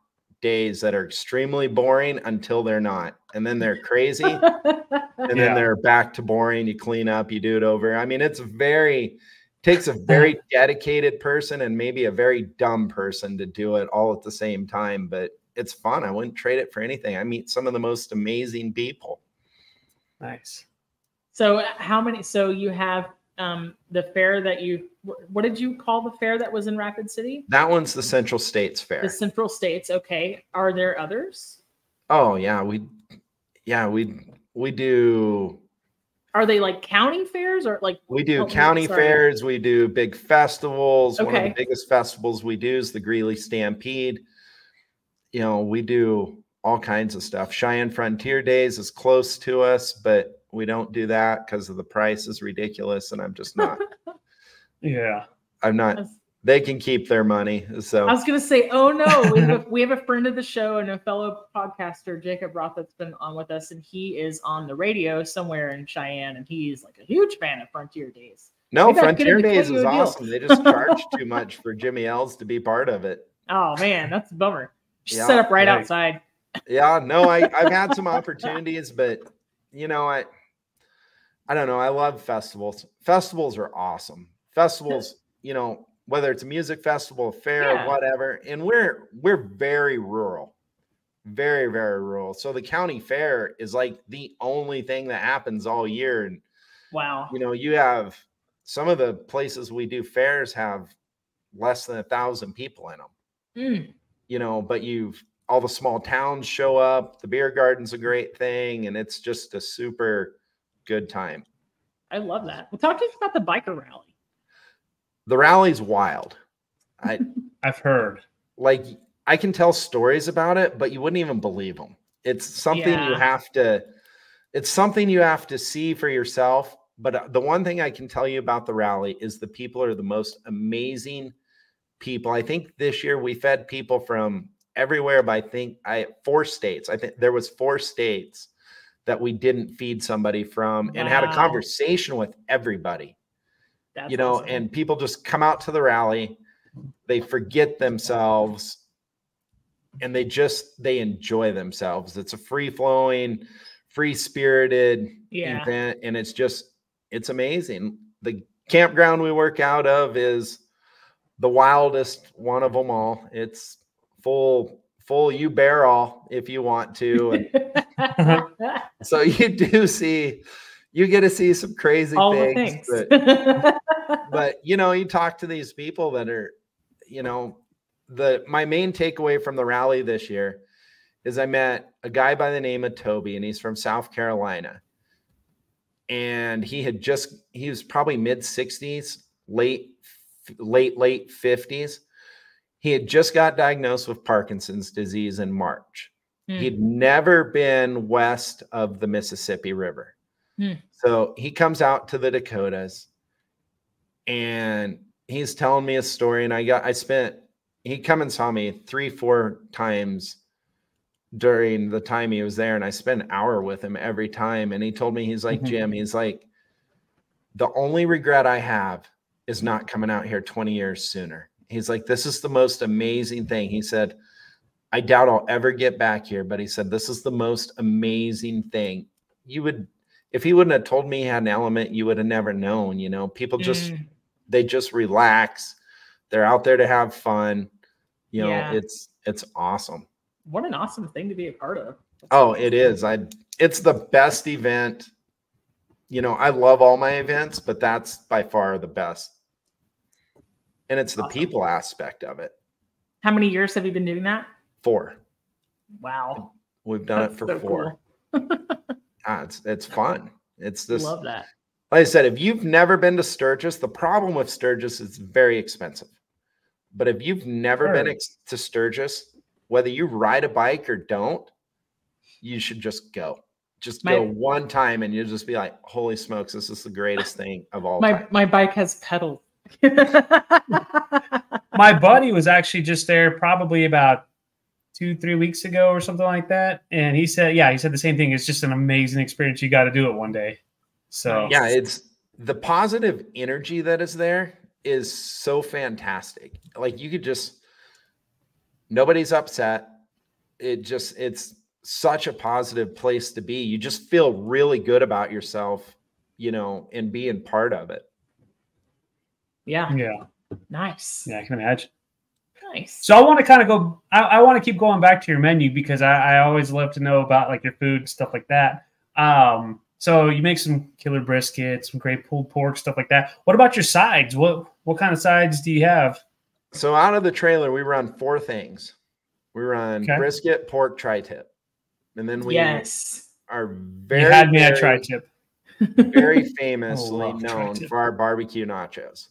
days that are extremely boring until they're not. And then they're crazy. And then they're back to boring. You clean up, you do it over. I mean, takes a very dedicated person and maybe a very dumb person to do it all at the same time, but it's fun. I wouldn't trade it for anything. I meet some of the most amazing people. Nice. So so you have the fair that what did you call the fair that was in Rapid City? That one's the Central States Fair. The Central States. Okay. Are there others? Oh yeah. We do. Are they like county fairs, or like? We do county fairs. We do big festivals. One of the biggest festivals we do is the Greeley Stampede. You know, we do all kinds of stuff. Cheyenne Frontier Days is close to us, but we don't do that because of the price is ridiculous, and I'm just not. I'm not. They can keep their money. So I was going to say, oh no, we have a friend of the show and a fellow podcaster, Jacob Roth, that's been on with us, and he is on the radio somewhere in Cheyenne, and he's like a huge fan of Frontier Days. No, Frontier Days is awesome. They just charge too much for Jimmy L's to be part of it. Oh man, that's a bummer. Just set up right outside. Yeah, no, I've had some opportunities, but you know, I don't know. I love festivals. Festivals are awesome. Festivals, you know, whether it's a music festival, a fair, or whatever. And we're very rural, very, very rural. So the county fair is like the only thing that happens all year. And wow, you know, you have some of the places we do fairs have less than 1,000 people in them. You know, but all the small towns show up. The beer garden's a great thing, and it's just a super good time. I love that. Well, talk to us about the biker rally. The rally's wild. I've heard. Like, I can tell stories about it, but you wouldn't even believe them. It's something you have to see for yourself. But the one thing I can tell you about the rally is the people are the most amazing people. I think this year we fed people from everywhere, but I think 4 states. I think there was 4 states that we didn't feed somebody from, and had a conversation with everybody. That's awesome. And people just come out to the rally, they forget themselves, and they enjoy themselves. It's a free-flowing, free-spirited event, and it's amazing. The campground we work out of is the wildest one of them all. It's full you bear all if you want to. And so you get to see some crazy things. But But you know, you talk to these people that are, you know, my main takeaway from the rally this year is I met a guy by the name of Toby, and he's from South Carolina. And he was probably mid 60s, late 50s. He had just got diagnosed with Parkinson's disease in March. He'd never been west of the Mississippi River. So he comes out to the Dakotas, and he's telling me a story. And he come and saw me 3-4 times during the time he was there. And I spent an hour with him every time. And he told me, he's like, Jim, he's like, the only regret I have is not coming out here 20 years sooner. He's like, this is the most amazing thing. He said, I doubt I'll ever get back here, but he said, this is the most amazing thing. If he wouldn't have told me he had an element, you would have never known. You know, people they just relax. They're out there to have fun. You know, it's awesome. What an awesome thing to be a part of. It is. It's the best event. You know, I love all my events, but that's by far the best. And it's the people aspect of it. How many years have you been doing that? 4. Wow. We've done it for 4. Cool. It's fun. It's this. Love that. Like I said, if you've never been to Sturgis, the problem with Sturgis is very expensive. But if you've never been to Sturgis, whether you ride a bike or don't, you should just go. Just go one time, and you'll just be like, holy smokes, this is the greatest thing of all time. My bike has pedals. My buddy was actually just there probably about 2-3 weeks ago or something like that. And he said the same thing. It's just an amazing experience. You got to do it one day. So yeah, it's the positive energy that is there is so fantastic. Like you could nobody's upset. It's such a positive place to be. You just feel really good about yourself, you know, and being part of it. Yeah. Yeah. Nice. Yeah, I can imagine. Nice. So I want to kind of go, I want to keep going back to your menu because I always love to know about like your food and stuff like that. So you make some killer brisket, some great pulled pork, stuff like that. What about your sides? What kind of sides do you have? So out of the trailer, we run 4 things. We run brisket, pork, tri-tip. And then we are very, you had me at tri-tip. Very famously known for our barbecue nachos,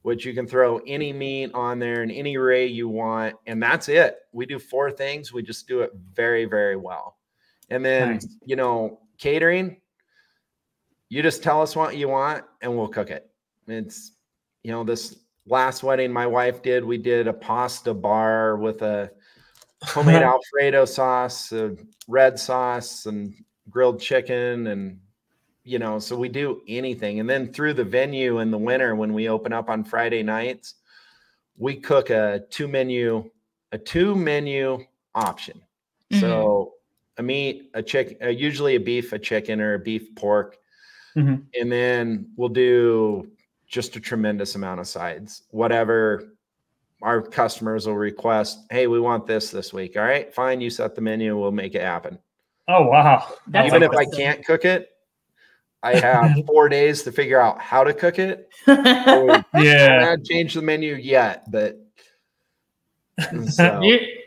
which you can throw any meat on there and any array you want. And that's it. We do 4 things. We just do it very, very well. And then, you know, catering, you just tell us what you want and we'll cook it. It's, you know, this last wedding my wife did, we did a pasta bar with a homemade Alfredo sauce, a red sauce, and grilled chicken. And, you know, so we do anything. And then through the venue in the winter, when we open up on Friday nights, we cook a two menu option. So a meat, a chicken, usually a beef, a chicken, or a beef pork. And then we'll do just a tremendous amount of sides, whatever our customers will request. Hey, we want this week. All right, fine. You set the menu. We'll make it happen. Oh, wow. Even if I can't cook it, I have 4 days to figure out how to cook it. I haven't changed the menu yet, but so.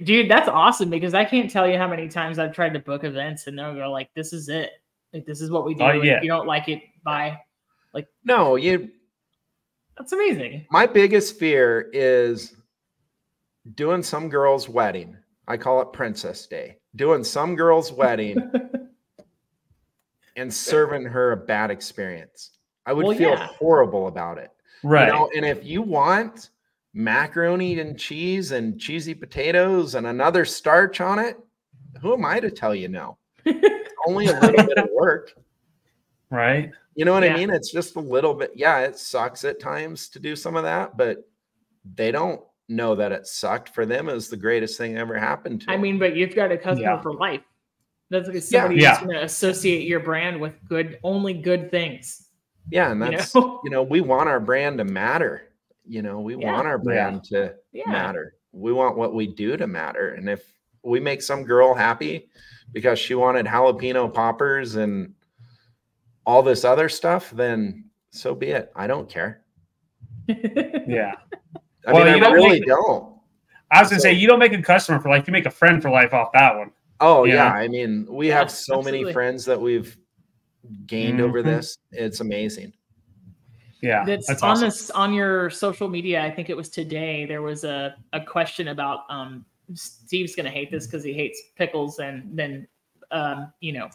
Dude, that's awesome because I can't tell you how many times I've tried to book events and they'll go like, this is it. Like, this is what we do. If you don't like it, bye. Like, no, that's amazing. My biggest fear is doing some girl's wedding. I call it Princess Day. Doing some girl's wedding and serving her a bad experience. I would feel horrible about it. Right. You know, and if you want macaroni and cheese and cheesy potatoes and another starch on it, who am I to tell you no? Only a little bit of work. Right. You know what I mean? It's just a little bit. Yeah, it sucks at times to do some of that, but they don't know that it sucked. For them, it was the greatest thing ever happened to them. I mean, but you've got a customer for life. That's like somebody who's going to associate your brand with only good things. Yeah, and that's, you know, we want our brand to matter. You know, we want our brand to matter. We want what we do to matter. And if we make some girl happy because she wanted jalapeno poppers and all this other stuff, then so be it. I don't care. Yeah. I mean, I really don't. I was going to say, you don't make a customer for life. You make a friend for life off that one. Oh, yeah. I mean, we have so absolutely. many friends that we've gained over this. It's amazing. Yeah. That's on awesome. This on your social media. I think it was today. There was a question about Steve's going to hate this because he hates pickles and then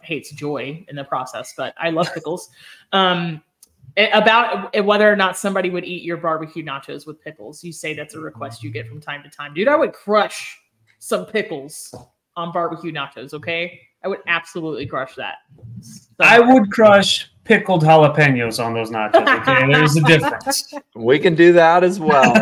hates joy in the process. But I love pickles. About whether or not somebody would eat your barbecue nachos with pickles. You say that's a request you get from time to time. Dude, I would crush some pickles on barbecue nachos, okay? I would absolutely crush that. I would crush pickled jalapenos on those nachos, okay? There's a difference. We can do that as well.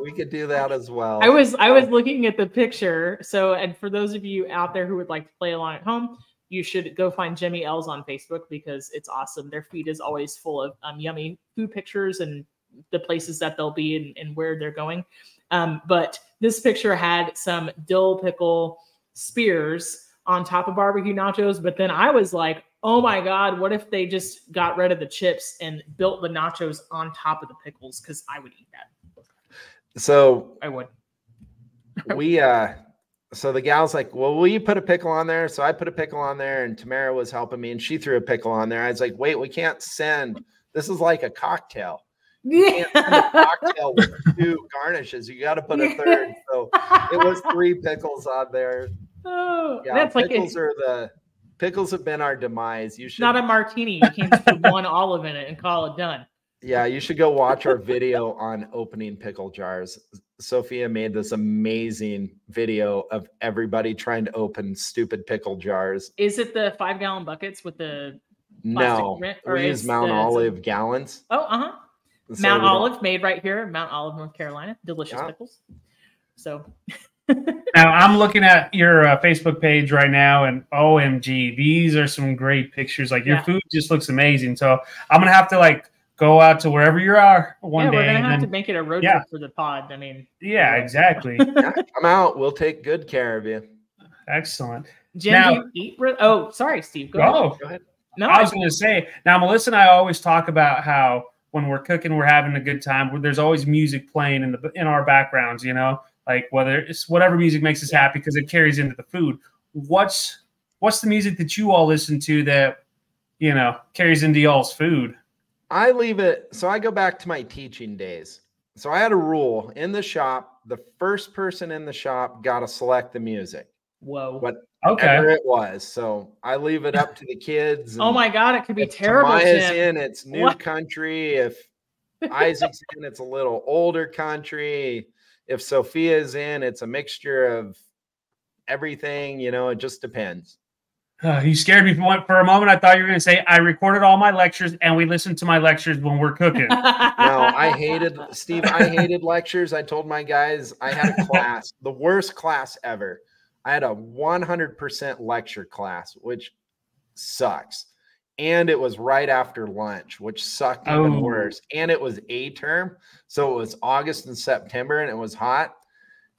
We could do that as well. I was looking at the picture. So, and for those of you out there who would like to play along at home, you should go find Jimmy L's on Facebook because it's awesome. Their feed is always full of yummy food pictures and the places that they'll be and where they're going. But this picture had some dill pickle spears on top of barbecue nachos. But then I was like, oh my God, what if they just got rid of the chips and built the nachos on top of the pickles? Because I would eat that. So I would. So the gal's like, well, will you put a pickle on there? So I put a pickle on there and Tamara was helping me and she threw a pickle on there. I was like, wait, we can't send. This is like a cocktail. You can't send a cocktail with 2 garnishes. You got to put a third. So it was 3 pickles on there. Oh, yeah, that's pickles have been our demise. You should not a martini. You can't just put 1 olive in it and call it done. Yeah, you should go watch our video on opening pickle jars. Sophia made this amazing video of everybody trying to open stupid pickle jars. Is it the 5-gallon buckets with the no? We use Mount Olive gallons. Oh, So Mount Olive, made right here, Mount Olive, North Carolina. Delicious pickles. So now I'm looking at your Facebook page right now, and OMG, these are some great pictures. Like your food just looks amazing. So I'm gonna have to go out to wherever you are one day. We're gonna have to make it a road trip for the pod. I mean, yeah, exactly. Come out. We'll take good care of you. Excellent. Jim, do you eat? Oh, sorry, Steve. Go ahead. No, I was going to say. Now, Melissa and I always talk about how when we're cooking, we're having a good time. There's always music playing in our backgrounds. Like whether it's whatever music makes us happy because it carries into the food. What's the music that you all listen to that carries into y'all's food? I leave it. So I go back to my teaching days. So I had a rule in the shop. The first person in the shop got to select the music. Whoa. Whatever it was. So I leave it up to the kids. Oh my God. It could be terrible. Maya's in, it's new country. If Isaac's in, it's a little older country. If Sophia's in, it's a mixture of everything. It just depends. You scared me for a moment. I thought you were going to say, I recorded all my lectures and we listened to my lectures when we're cooking. No, I hated lectures. I told my guys I had a class, the worst class ever. I had a 100% lecture class, which sucks. And it was right after lunch, which sucked even worse. And it was a term. So it was August and September and it was hot.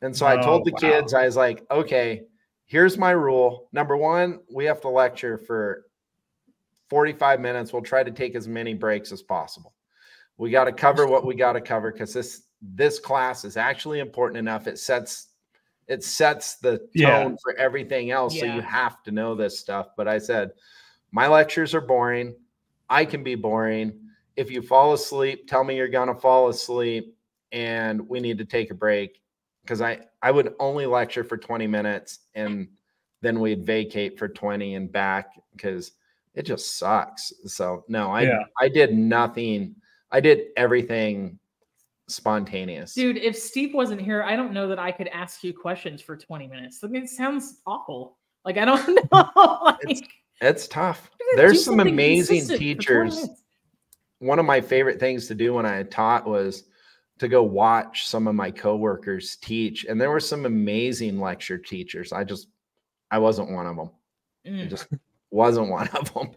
And so I told the kids, I was like, okay, here's my rule. Number 1, we have to lecture for 45 minutes. We'll try to take as many breaks as possible. We got to cover what we got to cover because this class is actually important enough. It sets the tone for everything else. So you have to know this stuff. But I said, my lectures are boring. I can be boring. If you fall asleep, tell me you're going to fall asleep and we need to take a break. Because I would only lecture for 20 minutes and then we'd vacate for 20 and back because it just sucks. So no, I did nothing. I did everything spontaneous. Dude, if Steve wasn't here, I don't know that I could ask you questions for 20 minutes. I mean, it sounds awful. I don't know. It's tough. There's some amazing teachers. One of my favorite things to do when I taught was to go watch some of my coworkers teach. And there were some amazing lecture teachers. I wasn't one of them. I just wasn't one of them.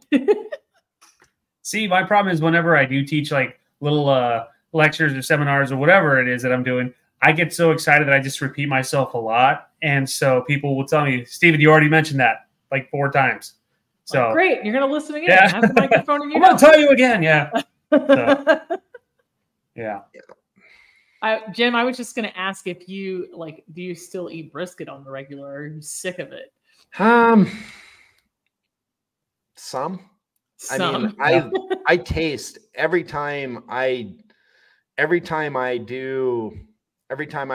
See, my problem is whenever I do teach little lectures or seminars or whatever it is that I'm doing, I get so excited that I just repeat myself a lot. And so people will tell me, Steven, you already mentioned that 4 times. So great. You're going to listen again. Yeah. Have the microphone in your I'm going to tell you again. Yeah. So, yeah. Jim, I was just going to ask if you do you still eat brisket on the regular? Or are you sick of it? Some. I mean, I taste every time I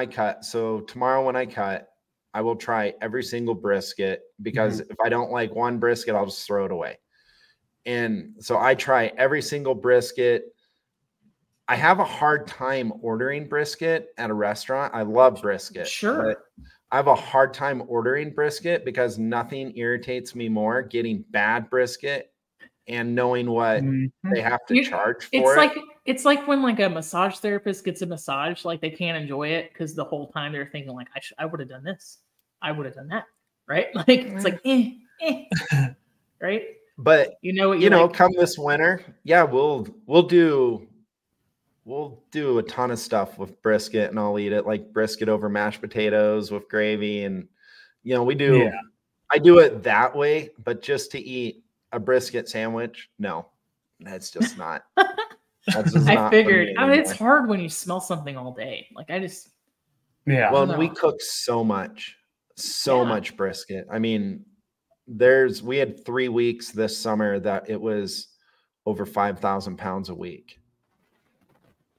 cut. So tomorrow when I cut, I will try every single brisket, because if I don't like one brisket, I'll just throw it away. And so I try every single brisket. I have a hard time ordering brisket at a restaurant. I love brisket. Sure. But I have a hard time ordering brisket because nothing irritates me more getting bad brisket and knowing what they have to charge for it. It's like when like a massage therapist gets a massage, like they can't enjoy it because the whole time they're thinking like, I would have done this. I would have done that. Right. Like, it's like, right. But you know what you like. Come this winter, yeah, we'll do a ton of stuff with brisket, and I'll eat it like brisket over mashed potatoes with gravy. And, we do, I do it that way, but just to eat a brisket sandwich, no, that's just not. That's just I figured. I mean, it's hard when you smell something all day. Like Well, we cook so much brisket. I mean, we had 3 weeks this summer that it was over 5,000 pounds a week.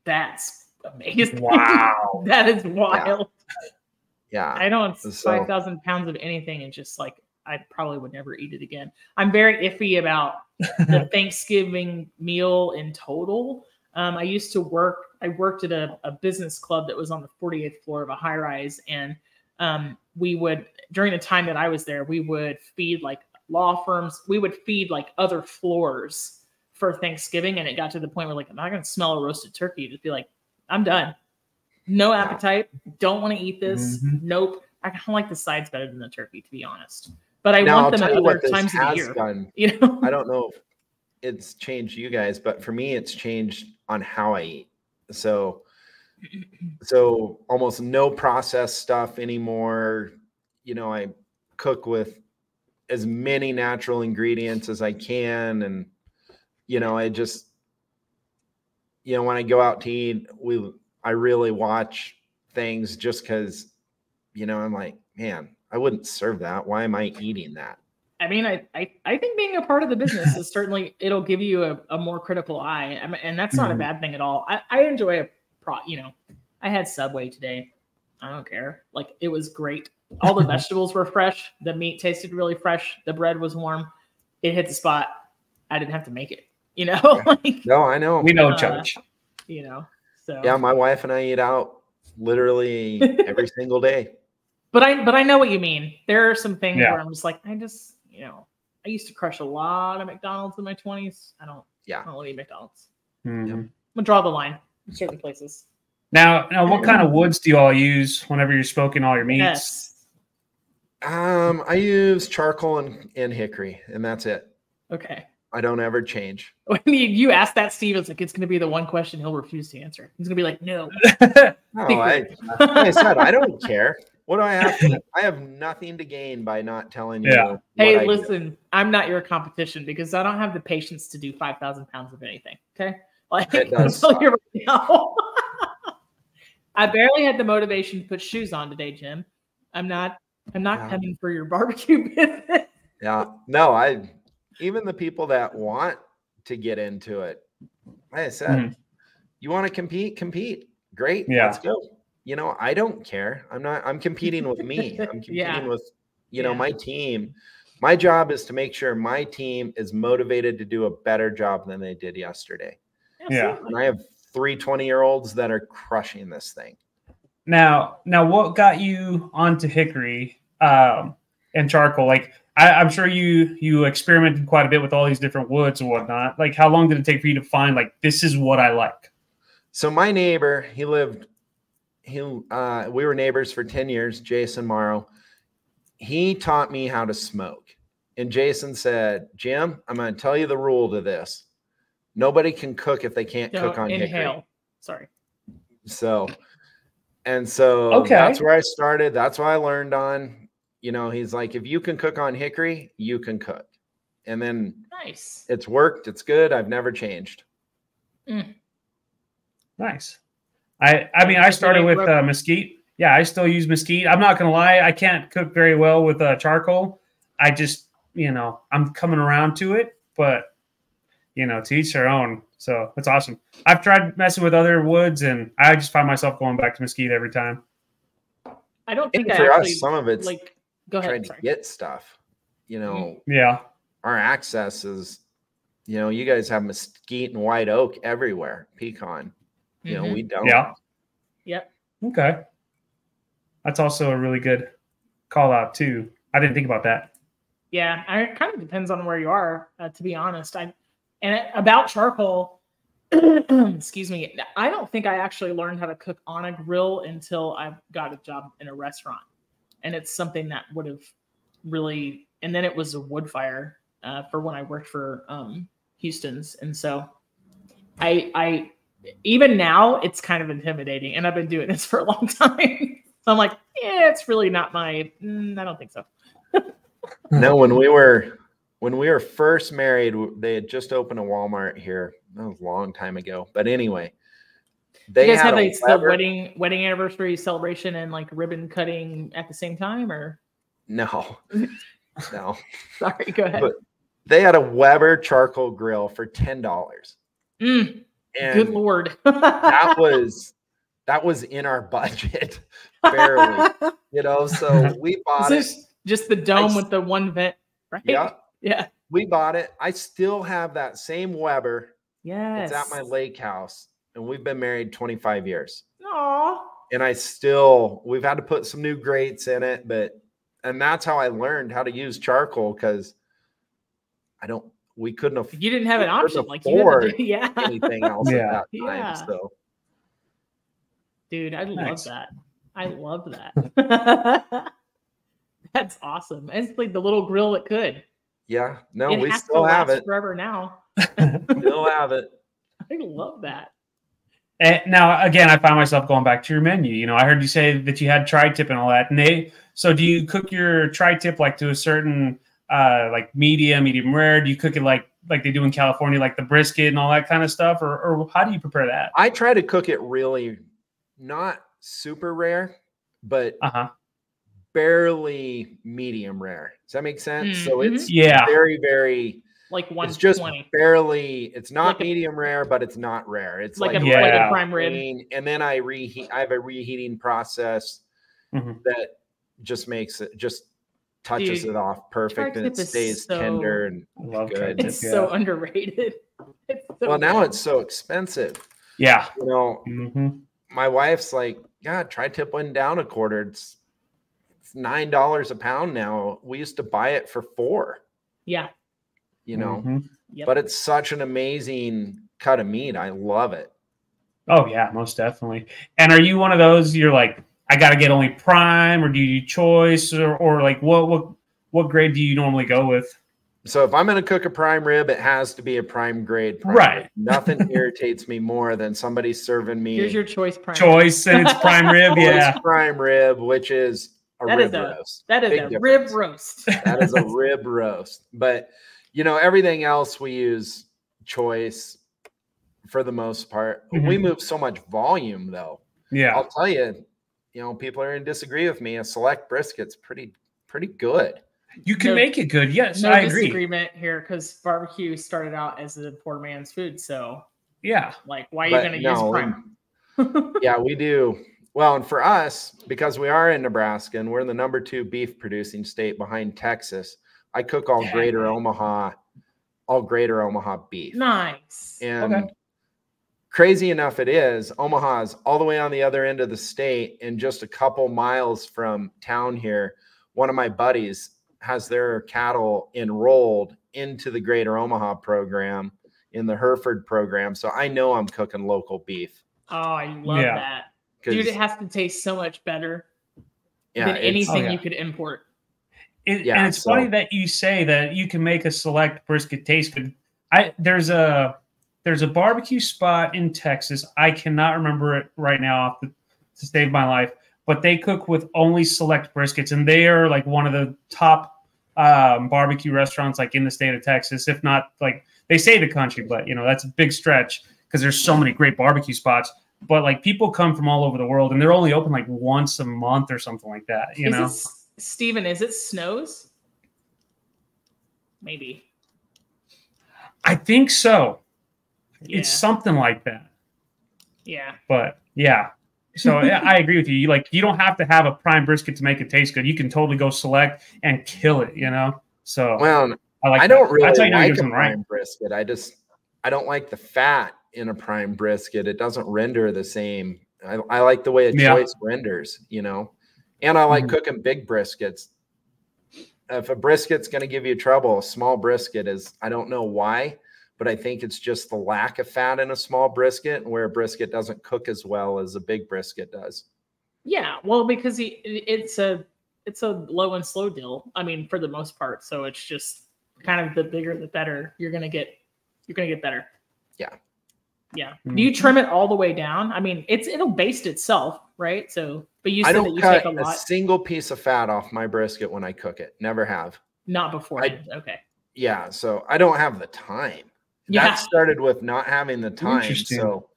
That's amazing. Wow. That is wild. Yeah. I don't 5,000 pounds of anything and just like, I probably would never eat it again. I'm very iffy about the Thanksgiving meal in total. I worked at a business club that was on the 48th floor of a high rise. And we would, during the time that I was there, we would feed like law firms. We would feed like other floors for Thanksgiving. And it got to the point where like, I'm not going to smell a roasted turkey. Just be like, I'm done. No appetite. Don't want to eat this. Nope. I kind of like the sides better than the turkey, to be honest. But I want them at other times of the year. I don't know if it's changed you guys, but for me, it's changed on how I eat. So almost no processed stuff anymore. I cook with as many natural ingredients as I can. And, I just, when I go out to eat, I really watch things just because, I'm like, man, I wouldn't serve that. Why am I eating that? I mean, I think being a part of the business is certainly, it'll give you a more critical eye. I mean, and that's not a bad thing at all. I enjoy I had Subway today. I don't care. Like, it was great. All the vegetables were fresh. The meat tasted really fresh. The bread was warm. It hit the spot. I didn't have to make it, No, I know. We know, Judge. So yeah, my wife and I eat out literally every single day. But I know what you mean. There are some things where I'm just like, I used to crush a lot of McDonald's in my 20s. I don't eat McDonald's. I'm gonna draw the line in certain places. Now, what kind of woods do you all use whenever you're smoking all your meats? Yes. I use charcoal and hickory, and that's it. Okay. I don't ever change. When you ask that, Steve, it's like, it's going to be the one question he'll refuse to answer. He's going to be like, no. No, like I said, I don't care. What do I have to? I have nothing to gain by not telling you. Hey, listen, I'm not your competition because I don't have the patience to do 5,000 pounds of anything. Okay. Like, it does right now. I barely had the motivation to put shoes on today, Jim. I'm not coming for your barbecue business. Yeah. No, even the people that want to get into it, like I said, you want to compete. Great. Yeah. Let's go. I don't care. I'm competing with me. I'm competing with, my team. My job is to make sure my team is motivated to do a better job than they did yesterday. Yeah. And I have 3 20-year-olds that are crushing this thing. Now what got you onto hickory and charcoal? Like, I'm sure you experimented quite a bit with all these different woods and whatnot. Like, how long did it take for you to find, like, this is what I like? So my neighbor, we were neighbors for 10 years, Jason Morrow. He taught me how to smoke. And Jason said, Jim, I'm going to tell you the rule to this. Nobody can cook if they can't cook on hickory. Sorry. So that's where I started. That's what I learned on. He's like, if you can cook on hickory, you can cook. And then nice. It's worked. It's good. I've never changed. Nice. I mean, I started with mesquite. Yeah, I still use mesquite. I'm not gonna lie, I can't cook very well with charcoal. I just, I'm coming around to it, but to each their own. So that's awesome. I've tried messing with other woods, and I just find myself going back to mesquite every time. I don't think for us, some of it's go ahead. Trying to get stuff. Yeah. Our access is, you guys have mesquite and white oak everywhere. Pecan. We don't. Yeah. Yep. Okay. That's also a really good call out too. I didn't think about that. Yeah, it kind of depends on where you are, to be honest. About charcoal, excuse me, I don't think I actually learned how to cook on a grill until I got a job in a restaurant. And it's something that would have really, and then it was a wood fire for when I worked for Houston's. And so I even now it's kind of intimidating, and I've been doing this for a long time. So I'm like, yeah, it's really not I don't think so. No, when we were first married, they had just opened a Walmart here. That was a long time ago. But anyway, you guys have the wedding anniversary celebration and like ribbon cutting at the same time, or no? Sorry, go ahead. But they had a Weber charcoal grill for $10. Good Lord. that was in our budget, barely. So we bought it. Just the dome with the one vent, right? Yeah. We bought it. I still have that same Weber. Yes. It's at my lake house, and we've been married 25 years. Aww. And we've had to put some new grates in it, and that's how I learned how to use charcoal, because we couldn't afford. You didn't have an option, like anything else at that time. So, dude, I love that. I love that. That's awesome. It's like the little grill that could. Yeah. No, we still have it forever now. Still have it. I love that. And now, again, I find myself going back to your menu. I heard you say that you had tri-tip and all that. So do you cook your tri-tip like to a certain like medium rare? Do you cook it like they do in California, like the brisket and all that kind of stuff? Or how do you prepare that? I try to cook it really not super rare, but barely medium rare. Does that make sense? So it's very, very like 120. It's just barely. It's not medium rare, but it's not rare. It's like a prime rib. And then I have a reheating process that just touches it off perfect, and it stays tender and good. It's so underrated. Now it's so expensive. Yeah. My wife's like, God, tri-tip went down a quarter. It's $9 a pound now. We used to buy it for $4. Yeah. But it's such an amazing cut of meat. I love it. Oh yeah, most definitely. And are you one of those, you're like, I got to get only prime, or do you do choice, or like what grade do you normally go with? So if I'm going to cook a prime rib, it has to be a prime grade. Right. Nothing irritates me more than somebody serving me. Here's your choice prime. And it's prime rib. Yeah. Prime rib, which is rib roast. That is a rib roast. That is a rib roast. But, everything else we use choice for the most part. We move so much volume, though. Yeah. I'll tell you, people are going to disagree with me. A select brisket's pretty good. You can make it good. Yes, I agree. No disagreement here, because barbecue started out as a poor man's food. So yeah, like, why are you going to use prime? Yeah, we do. Well, and for us, because we are in Nebraska and we're in the #2 beef producing state behind Texas, I cook all Greater Omaha beef. Nice. And crazy enough it is, Omaha is all the way on the other end of the state, and just a couple miles from town here, one of my buddies has their cattle enrolled into the Greater Omaha program, in the Hereford program. So I know I'm cooking local beef. Oh, I love that. Dude, it has to taste so much better than anything you could import. And it's funny that you say that you can make a select brisket taste good. There's a barbecue spot in Texas. I cannot remember it right now off to save my life, but they cook with only select briskets, and they are like one of the top barbecue restaurants like in the state of Texas, if not like they say the country, but that's a big stretch because there's so many great barbecue spots. but like people come from all over the world, and they're only open like once a month or something like that. You know, Steven, is it Snows? Maybe. I think so. Yeah. It's something like that. Yeah. But yeah. So I agree with you. Like, you don't have to have a prime brisket to make it taste good. You can totally go select and kill it, you know? So well, I don't really like a prime right. brisket. I don't like the fat in a prime brisket. It doesn't render the same. I like the way a choice renders, you know? And I like cooking big briskets. If a brisket's going to give you trouble, a small brisket is, I don't know why, but I think it's just the lack of fat in a small brisket, where a brisket doesn't cook as well as a big brisket does. Yeah, well, because it's a low and slow deal. I mean, for the most part. So it's just kind of the bigger the better. You're gonna get better. Yeah. Yeah. Do you trim it all the way down? I mean, it'll baste itself, right? So, but you said that you take a lot. A single piece of fat off my brisket when I cook it. Never have. Not beforehand. Okay. Yeah. So I don't have the time. Yeah. That started with not having the time. So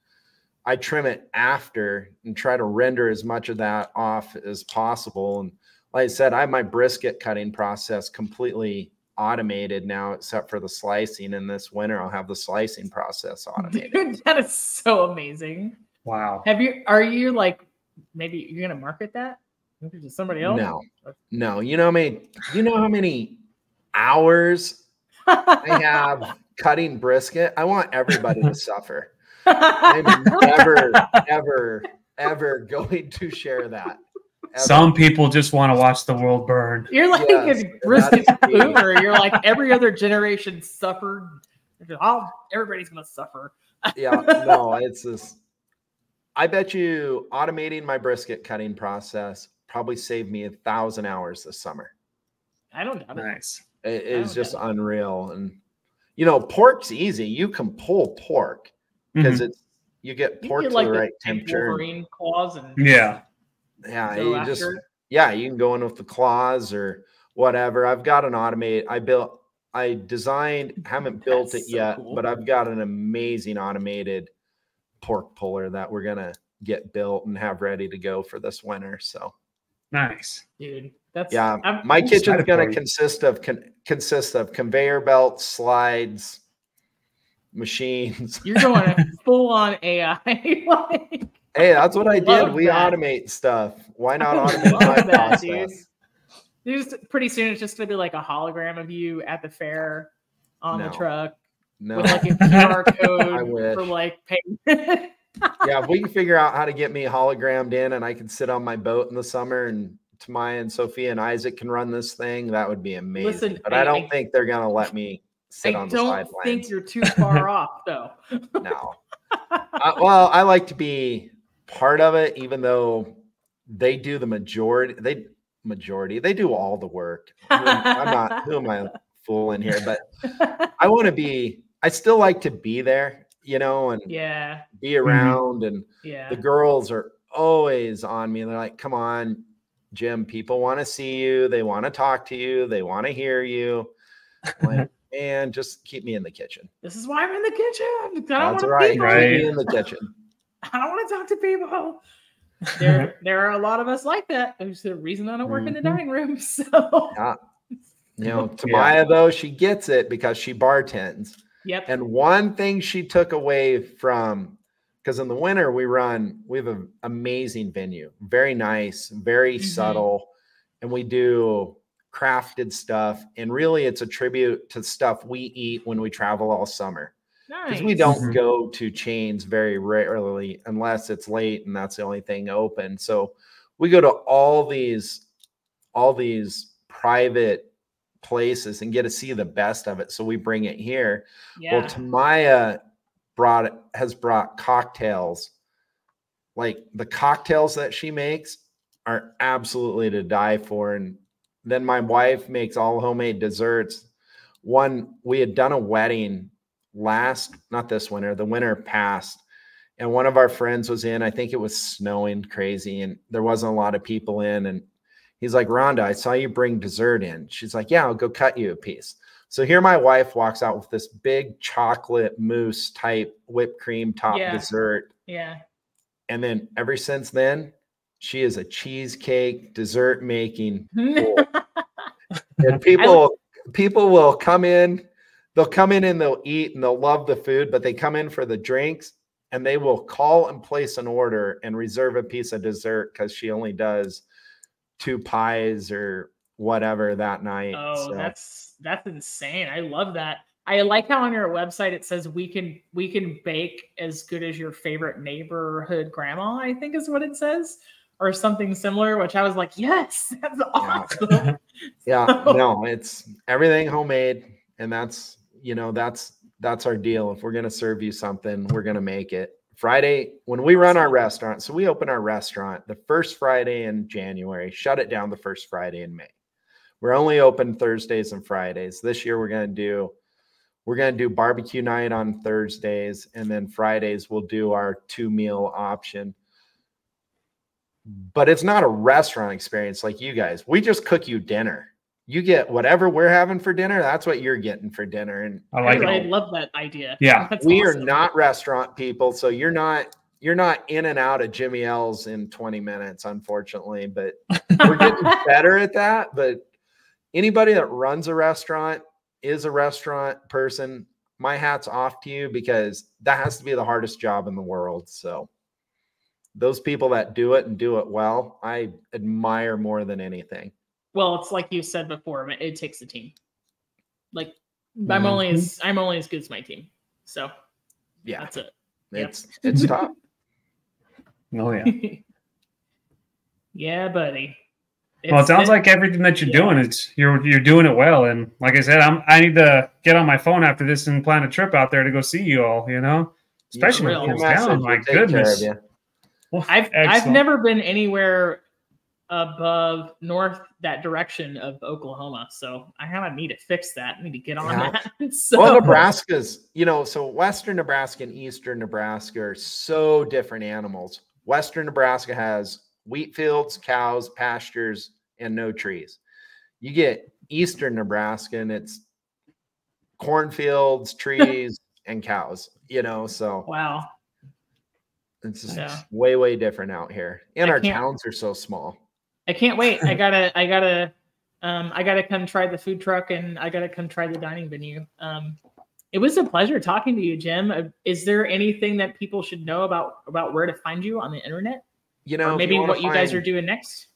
I trim it after and try to render as much of that off as possible. And like I said, I have my brisket cutting process completely automated now, except for the slicing. And this winter, I'll have the slicing process automated. Dude, that is so amazing. Wow. Are you like, maybe you're going to market that to somebody else? No. You know how many hours I have cutting brisket? I want everybody to suffer. I'm never, ever going to share that. Ever. Some people just want to watch the world burn. You're like a brisket boomer. You're like, every other generation suffered. Everybody's going to suffer. Yeah, no, it's this. I bet you automating my brisket cutting process probably saved me 1,000 hours this summer. I don't doubt it. Nice. It is just unreal. And, you know, pork's easy. You can pull pork because you get pork to the right temperature. Wolverine claws and you can go in with the claws or whatever. I've got an I designed, haven't built it yet, but I've got an amazing automated pork puller that we're going to get built and have ready to go for this winter. So nice, dude. My kitchen's going to consist of conveyor belts, slides, machines. You're going full on AI. Hey, that's what I did. We automate stuff. Why not automate my process? Dude. Pretty soon it's just going to be like a hologram of you at the fair on the truck. No. With like a QR code for like payment. Yeah, if we can figure out how to get me hologrammed in and I can sit on my boat in the summer and Tamaya and Sophia and Isaac can run this thing, that would be amazing. Listen, but I don't think they're going to let me sit on the sidelines. I don't think you're too far off, though. No. Well, I like to be part of it, even though they do the majority. They do all the work. Who am I fooling here? But I still like to be there, you know, and be around. And the girls are always on me. They're like, come on, Jim, people want to see you. They want to talk to you. They want to hear you. I'm like, and just keep me in the kitchen. This is why I'm in the kitchen. That's right. Keep me in the kitchen. I don't want to talk to people. There are a lot of us like that. There's the reason I don't work in the dining room. So you know, Tamaya though, she gets it because she bartends. Yep. And one thing she took away from, because in the winter we have an amazing venue, very nice, very subtle, and we do crafted stuff. And really it's a tribute to stuff we eat when we travel all summer. Because we don't go to chains very rarely unless it's late and that's the only thing open. So we go to all these private places and get to see the best of it. So we bring it here. Yeah. Well, Tamaya has brought cocktails. Like the cocktails that she makes are absolutely to die for. And then my wife makes all homemade desserts. We had done a wedding not this winter, the winter past. And one of our friends was in, I think it was snowing crazy and there wasn't a lot of people in. And he's like, Rhonda, I saw you bring dessert in. She's like, yeah, I'll go cut you a piece. So here my wife walks out with this big chocolate mousse type whipped cream top dessert. Yeah. And then ever since then, she is a cheesecake dessert making fool. And people will come in, they'll come in and they'll eat and they'll love the food, but they come in for the drinks and they will call and place an order and reserve a piece of dessert because she only does 2 pies or whatever that night. Oh, so. that's insane. I love that. I like how on your website it says we can bake as good as your favorite neighborhood grandma, I think is what it says, or something similar, which I was like, yes, that's awesome. Yeah, no, it's everything homemade, and that's our deal. If we're gonna serve you something, we're gonna make it. Friday, when we run our restaurant, so we open our restaurant the first Friday in January, shut it down the first Friday in May. We're only open Thursdays and Fridays. This year we're gonna do barbecue night on Thursdays, and then Fridays we'll do our 2-meal option. But it's not a restaurant experience like you guys. We just cook you dinner. You get whatever we're having for dinner. That's what you're getting for dinner. And I love that idea. Yeah, we are not restaurant people, so you're not in and out of Jimmy L's in 20 minutes, unfortunately. But we're getting better at that. But anybody that runs a restaurant, is a restaurant person, my hat's off to you, because that has to be the hardest job in the world. So those people that do it and do it well, I admire more than anything. Well, it's like you said before, it takes a team. Like I'm only as good as my team. So yeah, that's it. It's tough. Oh yeah. Yeah, buddy. Well, it sounds like everything that you're doing, you're doing it well. And like I said, I need to get on my phone after this and plan a trip out there to go see you all, especially when it comes down. My goodness. Well, I've never been anywhere above north that direction of Oklahoma, so I kind of need to fix that. I need to get on that. Well, Nebraska's, so Western Nebraska and Eastern Nebraska are so different animals. Western Nebraska has wheat fields, cows, pastures, and no trees. You get Eastern Nebraska and it's cornfields, trees, and cows, so wow. It's just way, way different out here. And our towns are so small. I can't wait. I gotta come try the food truck, and I gotta come try the dining venue. It was a pleasure talking to you, Jim. Is there anything that people should know about where to find you on the internet? Or maybe what you guys are doing next?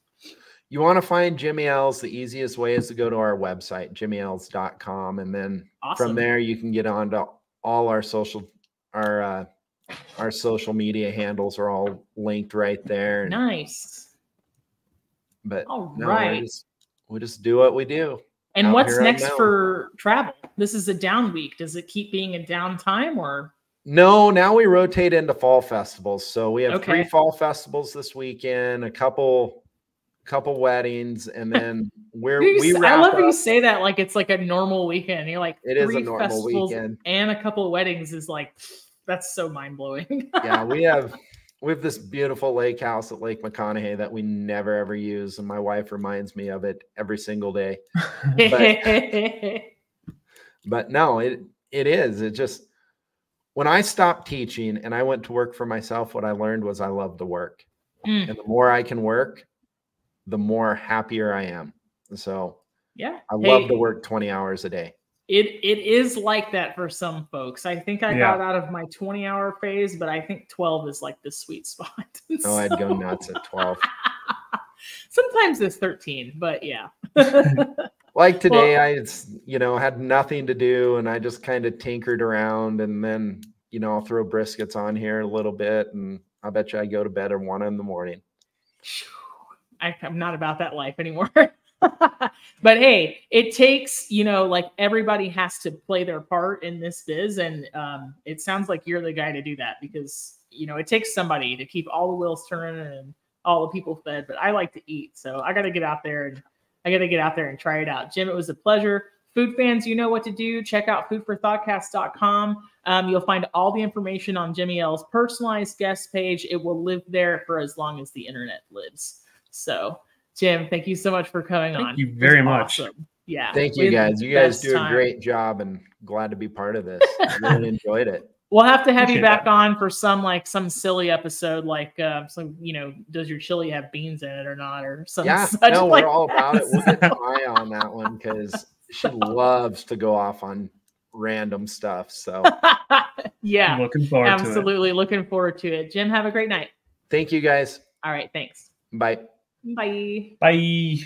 You want to find Jimmy L's, the easiest way is to go to our website, jimmyls.com. And then from there, you can get on to all our social media handles are all linked right there. Nice. But all right. we just do what we do. And what's next for travel? This is a down week. Does it keep being a down time, or? No, now we rotate into fall festivals. So we have 3 fall festivals this weekend, a couple weddings, and then I love how you say that like it's like a normal weekend. You're like, it is a normal weekend, and a couple of weddings is like, that's so mind blowing. Yeah, we have this beautiful lake house at Lake McConaughey that we never ever use, and my wife reminds me of it every single day. But no, it is. It just, when I stopped teaching and I went to work for myself, what I learned was I love to work. And the more I can work, the more happier I am. So yeah, I love to work 20 hours a day. It is like that for some folks. I think I got out of my 20-hour phase, but I think 12 is like the sweet spot. Oh, I'd go nuts at 12. Sometimes it's 13, but yeah. Like today, I had nothing to do, and I just kind of tinkered around, and then I'll throw briskets on here a little bit, and I bet you I go to bed at 1 a.m. I'm not about that life anymore. But hey, it takes, like everybody has to play their part in this biz. And it sounds like you're the guy to do that, because, it takes somebody to keep all the wheels turning and all the people fed. But I like to eat, so I got to get out there and try it out. Jim, it was a pleasure. Food fans, you know what to do. Check out foodforthoughtcast.com. You'll find all the information on Jimmy L's personalized guest page. It will live there for as long as the internet lives. So, Jim, thank you so much for coming on. Thank you very much. Awesome. Yeah. Thank you guys. You guys do a great job, and glad to be part of this. I really enjoyed it. We'll have to have you Appreciate back that. on for some silly episode, like does your chili have beans in it or not, or something? Yeah, such no, like we're all that. about it. We'll get Maya on that one because she loves to go off on random stuff. So Yeah, Looking forward to it. absolutely looking forward to it. Jim, have a great night. thank you guys. All right, thanks. Bye. Bye. Bye.